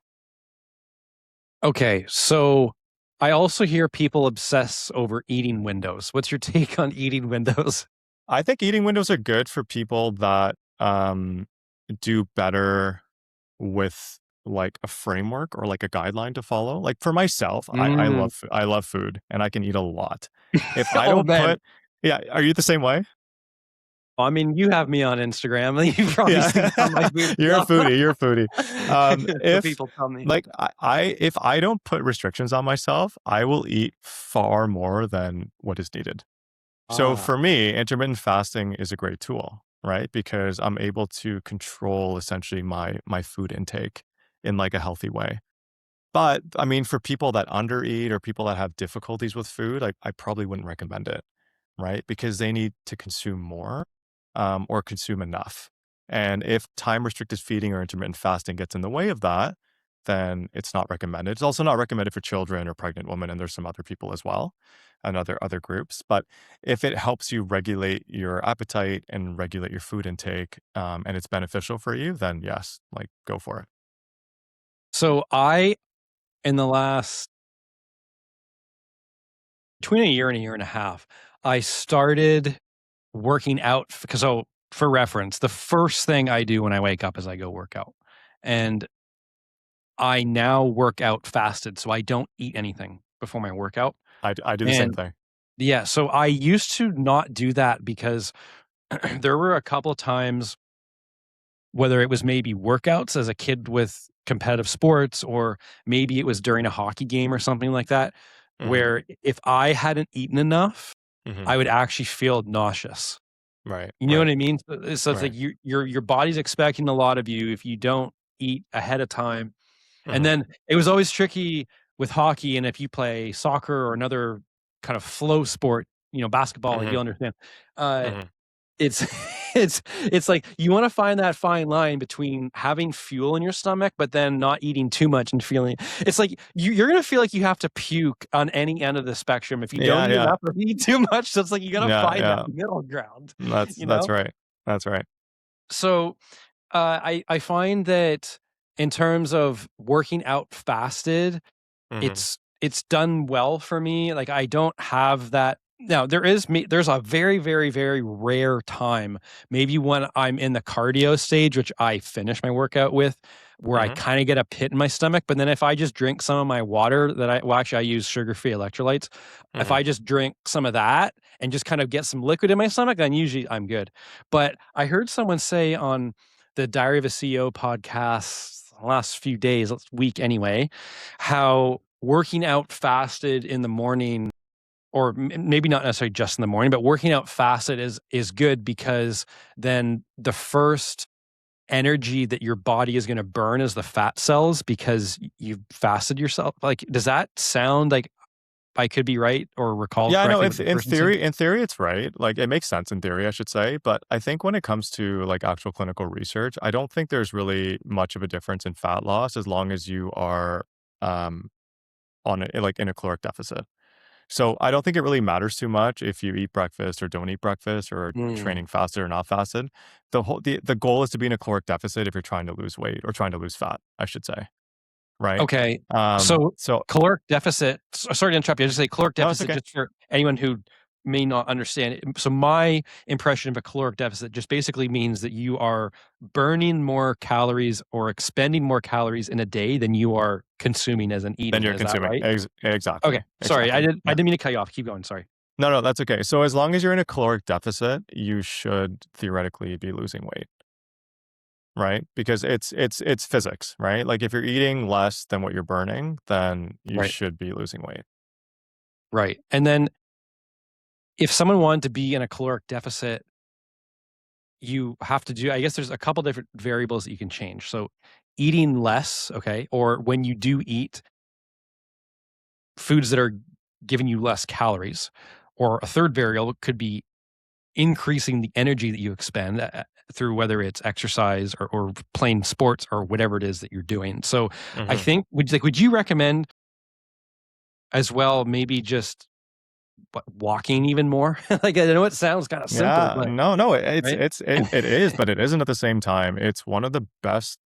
Okay, so I also hear people obsess over eating windows. What's your take on eating windows? I think eating windows are good for people that do better with like a framework or like a guideline to follow. Like for myself, Mm. I love food and I can eat a lot. If I Oh don't man, put, yeah, are you the same way? I mean, you have me on Instagram. You've probably Yeah, seen some of my food you're a stuff. foodie. You're a foodie. So If people tell me. like if I don't put restrictions on myself, I will eat far more than what is needed. So Ah, for me, intermittent fasting is a great tool, right? Because I'm able to control essentially my food intake in like a healthy way. But I mean, for people that undereat or people that have difficulties with food, I probably wouldn't recommend it, right? Because they need to consume more or consume enough. And if time restricted feeding or intermittent fasting gets in the way of that, then it's not recommended. It's also not recommended for children or pregnant women, and there's some other people as well, and other groups. But if it helps you regulate your appetite and regulate your food intake, and it's beneficial for you, then yes, like go for it. so in the last between a year and a half, I started working out because so for reference, the first thing I do when I wake up is I go work out. And I now work out fasted, so I don't eat anything before my workout. I do the same And thing. yeah, so I used to not do that because there were a couple of times, whether it was maybe workouts as a kid with competitive sports, or maybe it was during a hockey game or something like that, Mhm, where if I hadn't eaten enough, mhm. I would actually feel nauseous. Right, You know what right, I mean? So it's like right. your body's expecting a lot of you if you don't eat ahead of time. And Mhm, then it was always tricky with hockey, and if you play soccer or another kind of flow sport, basketball, mhm, you'll understand. Uh, mhm. it's it's like you wanna find that fine line between having fuel in your stomach, but then not eating too much and feeling it's like you're gonna feel like you have to puke on any end of the spectrum if you don't Yeah, eat yeah, enough or eat too much, so it's like you gotta yeah, find that yeah. middle ground, you That's know? right. That's right. So, I find that in terms of working out fasted, Mhm, it's done well for me. Like I don't have that. Now there's a very, very, very rare time, maybe when I'm in the cardio stage, which I finish my workout with, where I Hmm. kind of get a pit in my stomach. But then if I just drink some of my water actually I use sugar-free electrolytes. If Hmm. I just drink some of that and just kind of get some liquid in my stomach, then usually I'm good. But I heard someone say on the Diary of a CEO podcast last few days, last week anyway, how working out fasted in the morning, or maybe not necessarily just in the morning, but working out fasted is good, because then the first energy that your body is going to burn is the fat cells, because you've fasted yourself. Like, does that sound like I could be right or recall Yeah, I know. correctly what the person said? In theory, it's right. Like, it makes sense in theory, I should say. But I think when it comes to like actual clinical research, I don't think there's really much of a difference in fat loss as long as you are um, like in a caloric deficit. So I don't think it really matters too much if you eat breakfast or don't eat breakfast or Mm, training fasted or not fasted. The goal is to be in a caloric deficit if you're trying to lose weight or trying to lose fat, I should say, right? okay. So So caloric deficit, sorry to interrupt you. I just say caloric no, it's deficit okay. just for anyone who may not understand it. So my impression of a caloric deficit just basically means that you are burning more calories or expending more calories in a day than you are consuming as an Then eating. you're Is that consuming right? exactly, Okay. Sorry, exactly. I Yeah. didn't mean to cut you off. Keep going. Sorry. No, no, that's okay. So as long as you're in a caloric deficit, you should theoretically be losing weight, right? Because it's physics, right? Like if you're eating less than what you're burning, then you Right. should be losing weight. Right. And then if someone wanted to be in a caloric deficit, you have to do, I guess there's a couple different variables that you can change. So eating less, okay, or when you do eat foods that are giving you less calories, or a third variable could be increasing the energy that you expend through whether it's exercise or playing sports or whatever it is that you're doing. So I Hmm. think would you recommend as well, maybe just walking even more? Like, I know it sounds kind of simple, Yeah, but no, no, right. it is, but it isn't at the same time. It's one of the best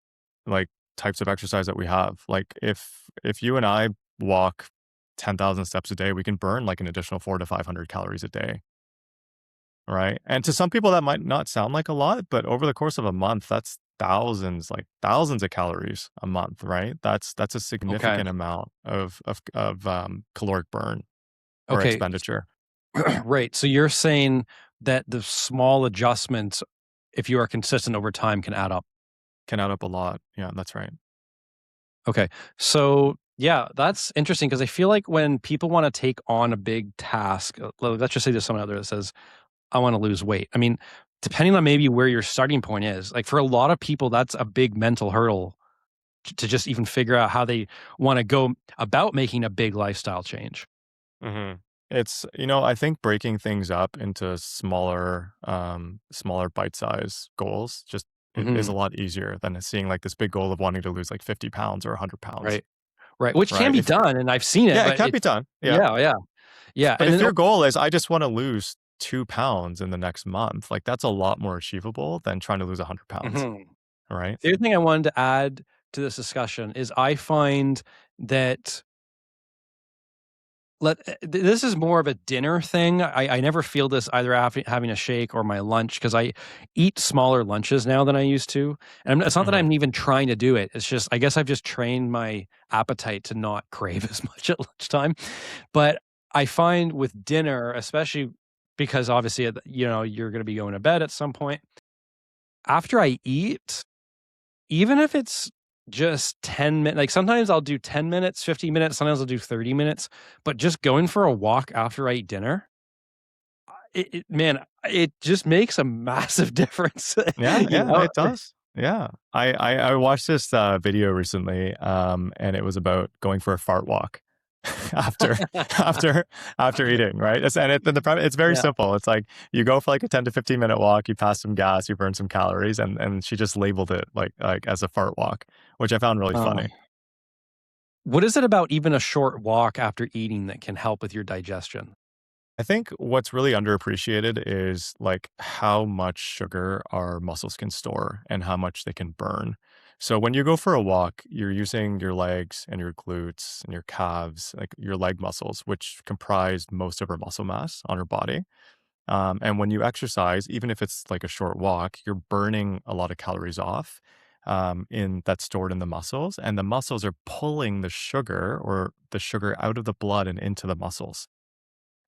like types of exercise that we have. Like if you and I walk 10,000 steps a day, we can burn like an additional 4 to 500 calories a day, right? And to some people that might not sound like a lot, but over the course of a month, that's thousands, like thousands of calories a month, right? That's a Okay. significant amount of caloric burn or Okay. expenditure. Right. So you're saying that the small adjustments, if you are consistent over time, can add up. Can add up a lot. Yeah, that's right. Okay. So yeah, that's interesting, because I feel like when people want to take on a big task, let's just say there's someone out there that says, I want to lose weight. I mean, depending on maybe where your starting point is, like for a lot of people, that's a big mental hurdle to just even figure out how they want to go about making a big lifestyle change. Hmm. It's, I think breaking things up into smaller bite-size goals just is Hmm. a lot easier than seeing like this big goal of wanting to lose like 50 pounds or 100 pounds, Right. Right. Which can right? be done. And I've seen it, Yeah, it but can be done. Yeah. yeah, yeah, yeah. But And if then, your goal is, I just want to lose 2 pounds in the next month, like that's a lot more achievable than trying to lose 100 pounds, mhm. right? The other thing I wanted to add to this discussion is I find that this is more of a dinner thing. I never feel this either after having a shake or my lunch, because I eat smaller lunches now than I used to. And it's not that Hmm. I'm even trying to do it. It's just, I guess I've just trained my appetite to not crave as much at lunchtime. But I find with dinner, especially because obviously, you're going to be going to bed at some point. After I eat, even if it's just 10 minutes, like sometimes I'll do 10 minutes, 15 minutes, sometimes I'll do 30 minutes, but just going for a walk after I eat dinner, man, it just makes a massive difference, Yeah, you yeah, know? it does. Yeah. I watched this video recently, and it was about going for a fart walk after after after eating, right? It's very Yeah. simple. It's like you go for like a 10 to 15-minute walk, you pass some gas, you burn some calories, and she just labeled it like as a fart walk, which I found really Oh. funny. What is it about even a short walk after eating that can help with your digestion? I think what's really underappreciated is like how much sugar our muscles can store and how much they can burn. So when you go for a walk, you're using your legs and your glutes and your calves, like your leg muscles, which comprise most of our muscle mass on our body. And when you exercise, even if it's like a short walk, you're burning a lot of calories off in that's stored in the muscles, and the muscles are pulling the sugar out of the blood and into the muscles.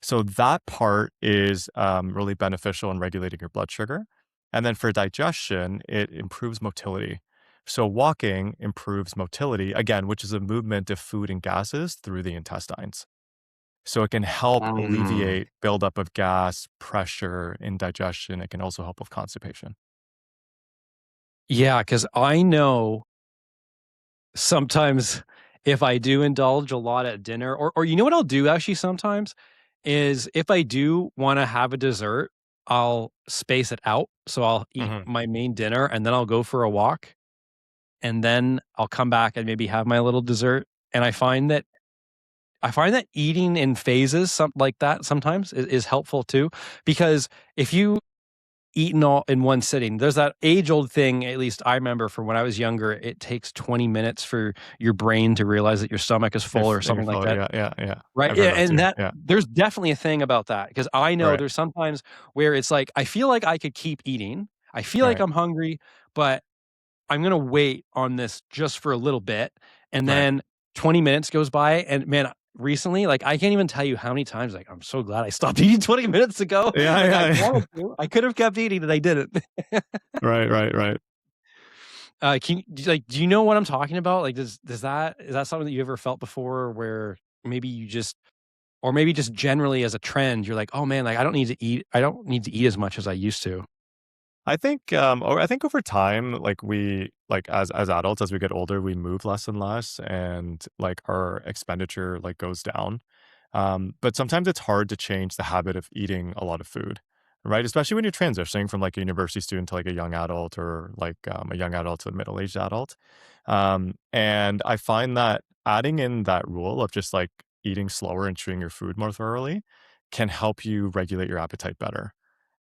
So that part is really beneficial in regulating your blood sugar. And then for digestion, it improves motility. So walking improves motility, again, which is a movement of food and gases through the intestines. So it can help Mm. alleviate buildup of gas, pressure in digestion. It can also help with constipation. Yeah, because I know sometimes if I do indulge a lot at dinner, or you know what I'll do actually sometimes is if I do want to have a dessert, I'll space it out. So I'll eat Mhm. my main dinner and then I'll go for a walk and then I'll come back and maybe have my little dessert. And I find that eating in phases, something like that, sometimes is helpful too, because if you eaten all in one sitting. There's that age-old thing, at least I remember from when I was younger, it takes 20 minutes for your brain to realize that your stomach is full or And you're something like full, that. yeah, yeah, yeah. Right? I've Yeah, heard that and too. that Yeah. there's definitely a thing about that because I know Right. there's sometimes where it's like, I feel like I could keep eating. I feel like Right. I'm hungry, but I'm gonna wait on this just for a little bit, and Right. then 20 minutes goes by, and man, recently, like, I can't even tell you how many times, like, I'm so glad I stopped eating 20 minutes ago. Yeah, Like, I yeah, yeah. wanted to. I could have kept eating, and I didn't. Right, right, right. Do you know what I'm talking about? Like, does that is that something that you ever felt before where maybe you just or maybe just generally as a trend, you're like, "Oh, man, like, I don't need to eat as much as I used to." I think over time, like as adults, as we get older, we move less and less, and like our expenditure like goes down. But sometimes it's hard to change the habit of eating a lot of food, right? Especially when you're transitioning from like a university student to like a young adult or like a young adult to a middle-aged adult. And I find that adding in that rule of just like eating slower and chewing your food more thoroughly can help you regulate your appetite better.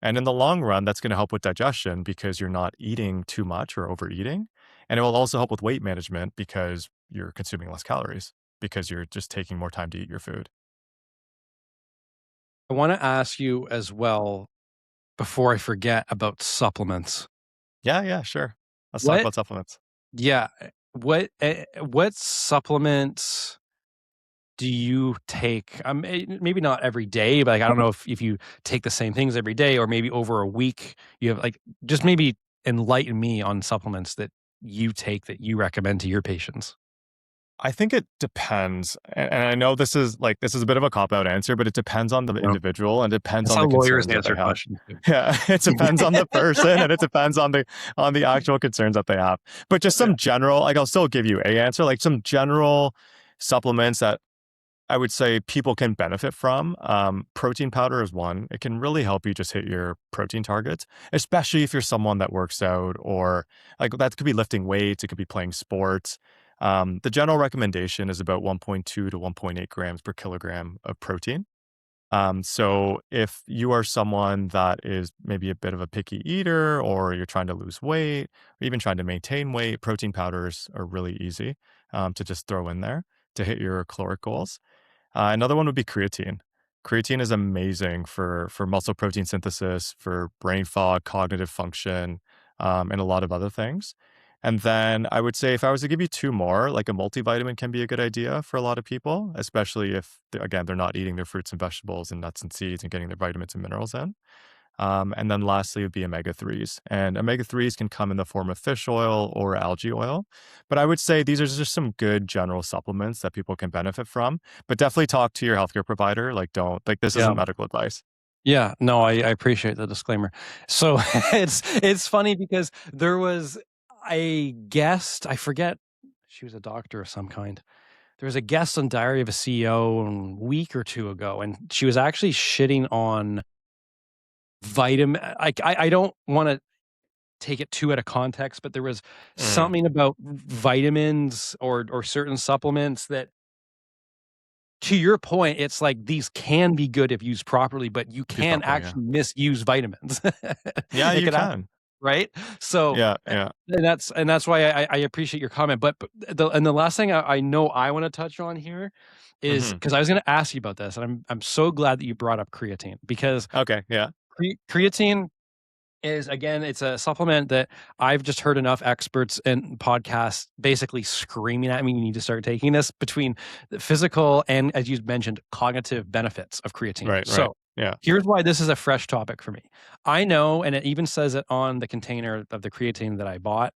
And in the long run, that's going to help with digestion because you're not eating too much or overeating. And it will also help with weight management because you're consuming less calories because you're just taking more time to eat your food. I wanna ask you as well, before I forget, about supplements. Yeah, yeah, sure. Let's talk What about supplements. Yeah, what supplements do you take? Maybe not every day, but, like, I don't know if you take the same things every day or maybe over a week, you have, like just maybe enlighten me on supplements that you take that you recommend to your patients. I think it depends. And I know this is a bit of a cop out answer, but it depends on the You know? individual and depends That's on how the lawyers concerns that they answer have. questions too. Yeah, it depends on the person and it depends on the actual concerns that they have. But just Yeah. some general, like I'll still give you a answer, like some general supplements that I would say people can benefit from. Protein powder is one. It can really help you just hit your protein targets, especially if you're someone that works out or like that could be lifting weights, it could be playing sports. The general recommendation is about 1.2 to 1.8 grams per kilogram of protein. So if you are someone that is maybe a bit of a picky eater or you're trying to lose weight or even trying to maintain weight, protein powders are really easy to just throw in there to hit your caloric goals. Another one would be creatine. Creatine is amazing for muscle protein synthesis, for brain fog, cognitive function, and a lot of other things. And then I would say if I was to give you two more, like a multivitamin can be a good idea for a lot of people, especially if, again, they're not eating their fruits and vegetables and nuts and seeds and getting their vitamins and minerals in. And then lastly would be omega 3s. And omega 3s can come in the form of fish oil or algae oil. But I would say these are just some good general supplements that people can benefit from. But definitely talk to your healthcare provider. Like, don't, like, this Yeah. isn't medical advice. Yeah, no, I appreciate the disclaimer. So it's funny because there was a guest, I forget, she was a doctor of some kind. There was a guest on Diary of a CEO a week or 2 ago, and she was actually shitting on vitamin I don't wanna take it too out of context, but there was Mm, something about vitamins or certain supplements that to your point, it's like these can be good if used properly, but you if used can properly, yeah. actually misuse vitamins. Yeah, It you could happen. can. right? So, Yeah, yeah. and that's why I appreciate your comment. But the last thing I know I want to touch on here is Hmm. because I was going to ask you about this, and I'm so glad that you brought up creatine, because Okay, yeah. creatine is, again, it's a supplement that I've just heard enough experts and podcasts basically screaming at me, you need to start taking this, between the physical and, as you mentioned, cognitive benefits of creatine. Right, right. So Yeah. here's why this is a fresh topic for me. I know, and it even says it on the container of the creatine that I bought,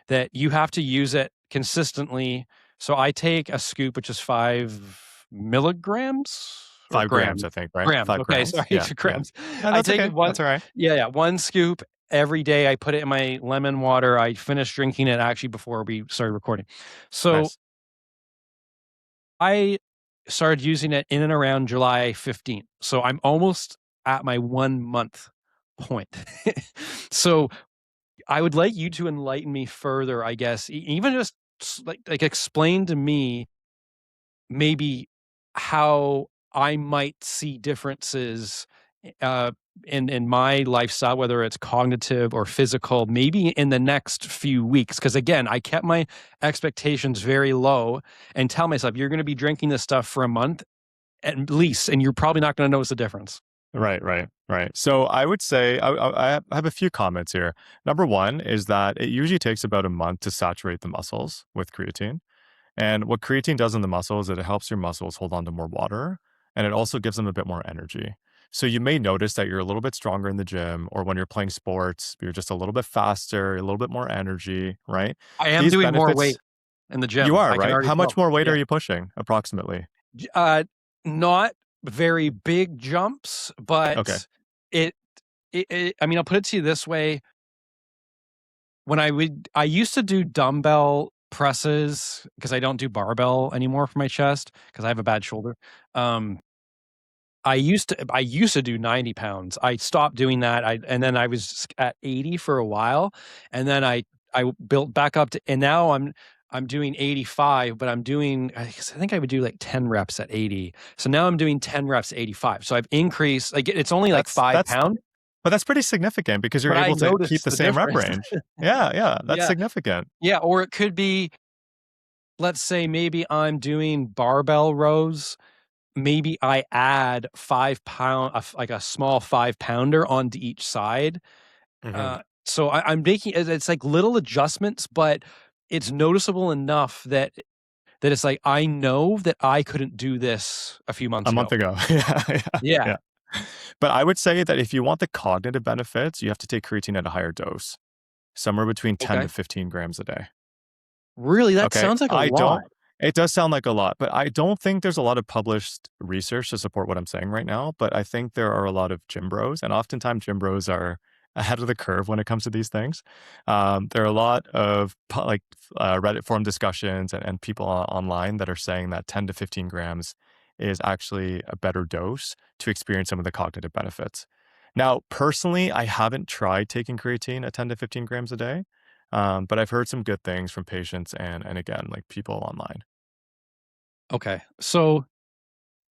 that you have to use it consistently. So I take a scoop, which is 5 milligrams or 5 grams, grams. I think, right? Grams. Five Okay, grams. sorry, Yeah, yeah. grams. No, I that's take okay. one. That's all right. Yeah, one scoop every day. I put it in my lemon water. I finished drinking it actually before we started recording. So Nice. I started using it in and around July 15th. So I'm almost at my 1 month point. So I would like you to enlighten me further, I guess, even just like explain to me maybe how I might see differences uh, in my lifestyle, whether it's cognitive or physical, maybe in the next few weeks. Because again, I kept my expectations very low and tell myself, you're going to be drinking this stuff for a month at least, and you're probably not going to notice a difference. Right, right, right. So I would say I have a few comments here. Number one is that it usually takes about a month to saturate the muscles with creatine. And what creatine does in the muscles is it helps your muscles hold on to more water, and it also gives them a bit more energy. So you may notice that you're a little bit stronger in the gym, or when you're playing sports, you're just a little bit faster, a little bit more energy, right? I am These doing more weight benefits, in the you gym. are, I can right? already How much tell. more weight Yeah. are you pushing approximately? Uh, Not very big jumps, Okay. but it, I mean, I'll put it to you this way. I used to do dumbbell presses because I don't do barbell anymore for my chest because I have a bad shoulder. Um, I used to do 90 pounds. I stopped doing that. And then I was at 80 for a while, and then I built back up to, and now I'm doing 85, but I think I would do like 10 reps at 80. So now I'm doing 10 reps at 85. So I've increased, like, it's only like That's five that's pounds, but that's pretty significant because you're but I able to keep noticed the the same rep difference. range. Yeah, yeah, that's Yeah. significant. Yeah. Or it could be, let's say maybe I'm doing barbell rows. Maybe I add 5 pound, like a small 5 pounder onto each side. Hmm. So I'm making it's like little adjustments, but it's noticeable enough that it's like, I know that I couldn't do this a few months A month ago. ago. Yeah, yeah, Yeah. yeah. But I would say that if you want the cognitive benefits, you have to take creatine at a higher dose, somewhere between 10 to Okay. 15 grams a day. Really, that Okay. sounds like a lot. It does sound like a lot, but I don't think there's a lot of published research to support what I'm saying right now. But I think there are a lot of gym bros, and oftentimes gym bros are ahead of the curve when it comes to these things. There are a lot of Reddit forum discussions and people online that are saying that 10 to 15 grams is actually a better dose to experience some of the cognitive benefits. Now, personally, I haven't tried taking creatine at 10 to 15 grams a day. But I've heard some good things from patients and again, like people online. Okay. So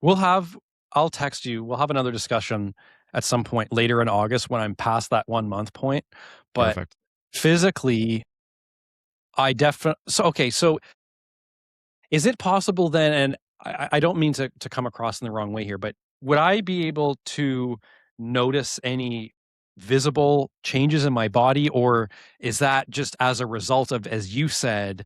we'll have I'll text you. We'll have another discussion at some point later in August when I'm past that 1 month point. But Perfect. physically, I definitely so is it possible then, and I don't mean to come across in the wrong way here, but would I be able to notice any visible changes in my body, or is that just as a result of, as you said,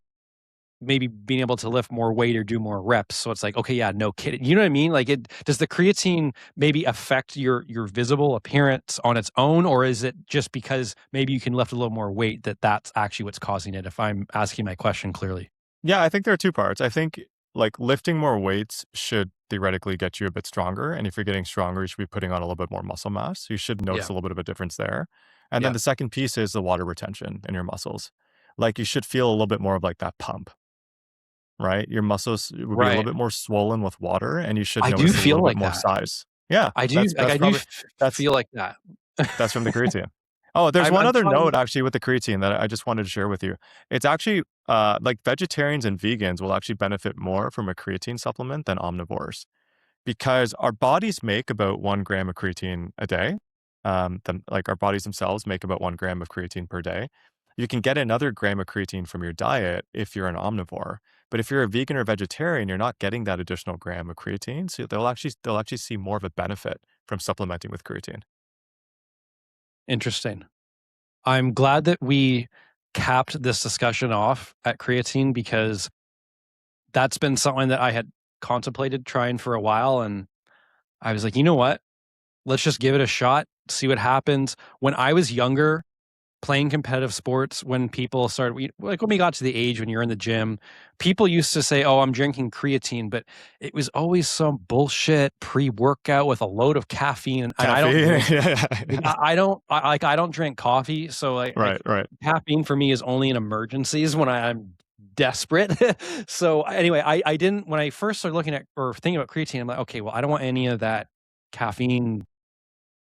maybe being able to lift more weight or do more reps? So it's like, okay, yeah, no kidding. You know what I mean? Like, does the creatine maybe affect your visible appearance on its own, or is it just because maybe you can lift a little more weight that's actually what's causing it? If I'm asking my question clearly. Yeah, I think there are two parts. I think like lifting more weights should theoretically get you a bit stronger. And if you're getting stronger, you should be putting on a little bit more muscle mass. So you should notice Yeah. a little bit of a difference there. And then Yeah. the second piece is the water retention in your muscles. Like you should feel a little bit more of like that pump, right? Your muscles would be a little Right. bit more swollen with water and you should I do notice a little feel bit like more that. size. Yeah, I do that's like, that's probably that's feel like that. That's from the creatine. Oh, there's one I'm other trying. note actually with the creatine that I just wanted to share with you. It's actually like vegetarians and vegans will actually benefit more from a creatine supplement than omnivores because our bodies make about 1 gram of creatine a day. like our bodies themselves make about 1 gram of creatine per day. You can get another gram of creatine from your diet if you're an omnivore. But if you're a vegan or vegetarian, you're not getting that additional gram of creatine. So they'll actually see more of a benefit from supplementing with creatine. Interesting. I'm glad that we capped this discussion off at creatine because that's been something that I had contemplated trying for a while. And I was like, you know what? Let's just give it a shot, see what happens. When I was younger, playing competitive sports, when people started, when we got to the age when you're in the gym, people used to say, oh, I'm drinking creatine, but it was always some bullshit pre-workout with a load of caffeine. And I don't Caffeine. drink, I don't drink coffee. So Right. caffeine for me is only in emergencies when I'm desperate. So anyway, I didn't, when I first started looking at or thinking about creatine, I'm like, okay, well, I don't want any of that caffeine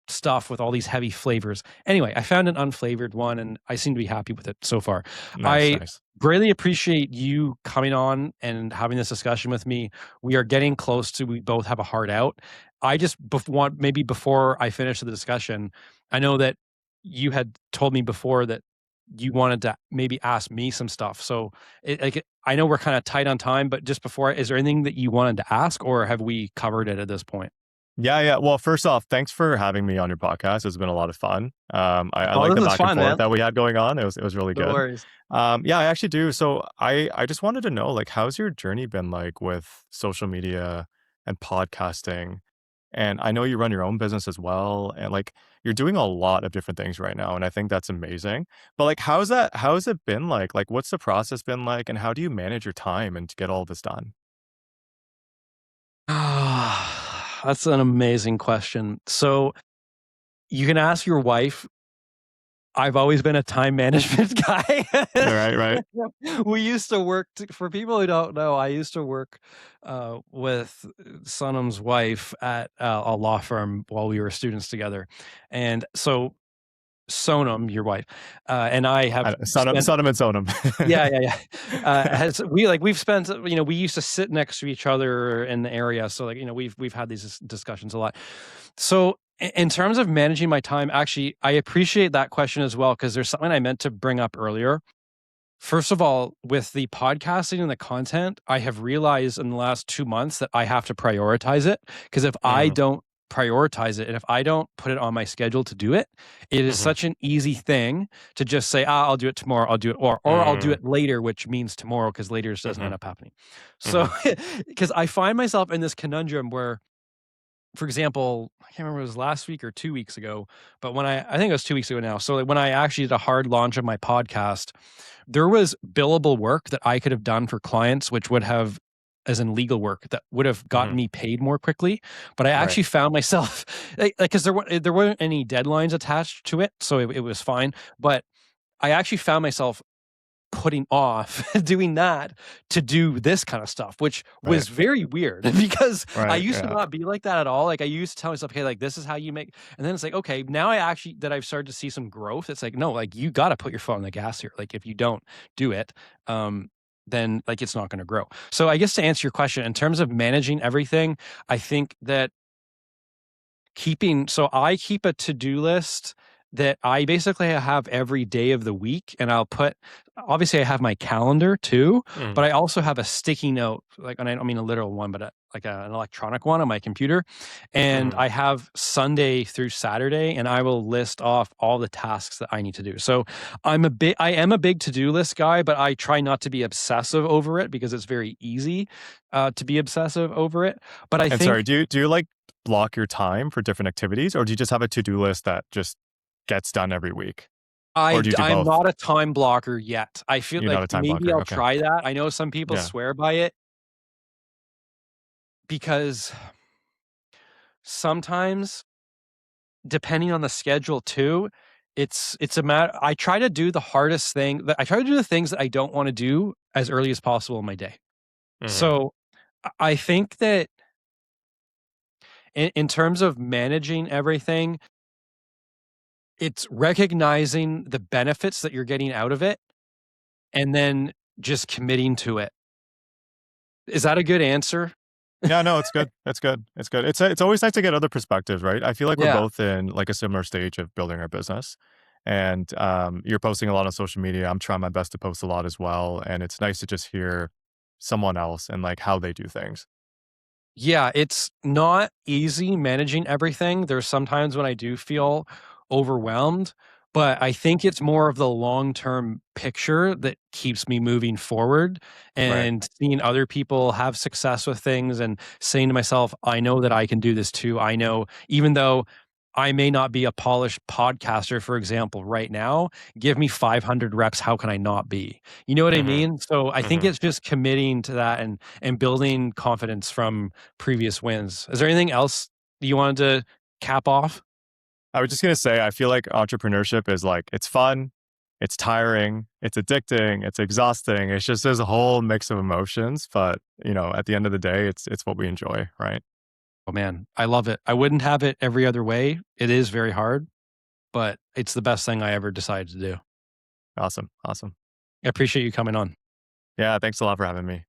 stuff with all these heavy flavors. Anyway, I found an unflavored one and I seem to be happy with it so far. Nice. I greatly appreciate you coming on and having this discussion with me. We are getting close to, we both have a heart out. I just want, maybe before I finish the discussion, I know that you had told me before that you wanted to maybe ask me some stuff. So I know we're kind of tight on time, but just before, is there anything that you wanted to ask or have we covered it at this point? Yeah. Well, first off, thanks for having me on your podcast. It's been a lot of fun. I like the This is back and fun, forth man. that we had going on. It was really No good. worries. Yeah, I actually do. So I just wanted to know, like, how's your journey been like with social media and podcasting? And I know you run your own business as well, and like you're doing a lot of different things right now, and I think that's amazing. But like, how has it been like? Like, what's the process been like, and how do you manage your time and to get all this done? That's an amazing question. So you can ask your wife. I've always been a time management guy. Right. We used to work, for people who don't know, I used to work with Sanam's wife at a law firm while we were students together. And so Sonam, your wife, and I have Sonam and Sonam. yeah. We've spent, we used to sit next to each other in the area. So we've had these discussions a lot. So in terms of managing my time, actually, I appreciate that question as well, because there's something I meant to bring up earlier. First of all, with the podcasting and the content, I have realized in the last 2 months that I have to prioritize it, because if I Mhm. don't prioritize it and if I don't put it on my schedule to do it, it is Mhm. such an easy thing to just say, I'll do it tomorrow, I'll do it, or I'll do Mm. it later, which means tomorrow, because later just doesn't end Mhm. up happening. So, Mhm. because I find myself in this conundrum where, for example, I can't remember if it was last week or 2 weeks ago, but when I think it was 2 weeks ago now. So when I actually did a hard launch of my podcast, there was billable work that I could have done for clients, which would have, as in legal work, that would have gotten Mhm. me paid more quickly. But I Right. actually found myself, because there weren't any deadlines attached to it, so it was fine. But I actually found myself putting off doing that to do this kind of stuff, which Right. was very weird because I Right. used to Yeah. not be like that at all. Like I used to tell myself, okay, like this is how you make, and then it's like, okay, now that I've started to see some growth, it's like, no, like you got to put your foot on the gas here. Like if you don't do it, then like it's not going to grow. So I guess to answer your question, in terms of managing everything, I think that I keep a to-do list that I basically have every day of the week, and obviously I have my calendar too, but Mhm. I also have a sticky note, and I don't mean a literal one, but an electronic one on my computer. And Mhm. I have Sunday through Saturday, and I will list off all the tasks that I need to do. So I am a big to-do list guy, but I try not to be obsessive over it because it's very easy to be obsessive over it. But I And sorry, think do you like block your time for different activities, or do you just have a to-do list that just gets done every week? Or do you do I'm both? not a time blocker yet. I feel You're like not a time maybe blocker. I'll Okay. try that. I know some people Yeah. swear by it because sometimes, depending on the schedule too, it's a matter. I try to do the hardest thing. I try to do the things that I don't want to do as early as possible in my day. Mhm. So I think that in terms of managing everything, it's recognizing the benefits that you're getting out of it and then just committing to it. Is that a good answer? Yeah, no, it's good. It's good. It's good. It's always nice to get other perspectives, right? I feel like we're Yeah. both in like a similar stage of building our business. And you're posting a lot on social media. I'm trying my best to post a lot as well. And it's nice to just hear someone else and like how they do things. Yeah, it's not easy managing everything. There's sometimes when I do feel overwhelmed, but I think it's more of the long-term picture that keeps me moving forward Right. and seeing other people have success with things and saying to myself, I know that I can do this too. I know even though I may not be a polished podcaster, for example, right now, give me 500 reps. How can I not be? You know what I Hmm. mean? So I think Hmm. it's just committing to that and building confidence from previous wins. Is there anything else you wanted to cap off? I was just going to say, I feel like entrepreneurship is like, it's fun, it's tiring, it's addicting, it's exhausting. It's just, there's a whole mix of emotions. But, at the end of the day, it's what we enjoy, right? Oh man, I love it. I wouldn't have it every other way. It is very hard, but it's the best thing I ever decided to do. Awesome. Awesome. I appreciate you coming on. Yeah. Thanks a lot for having me.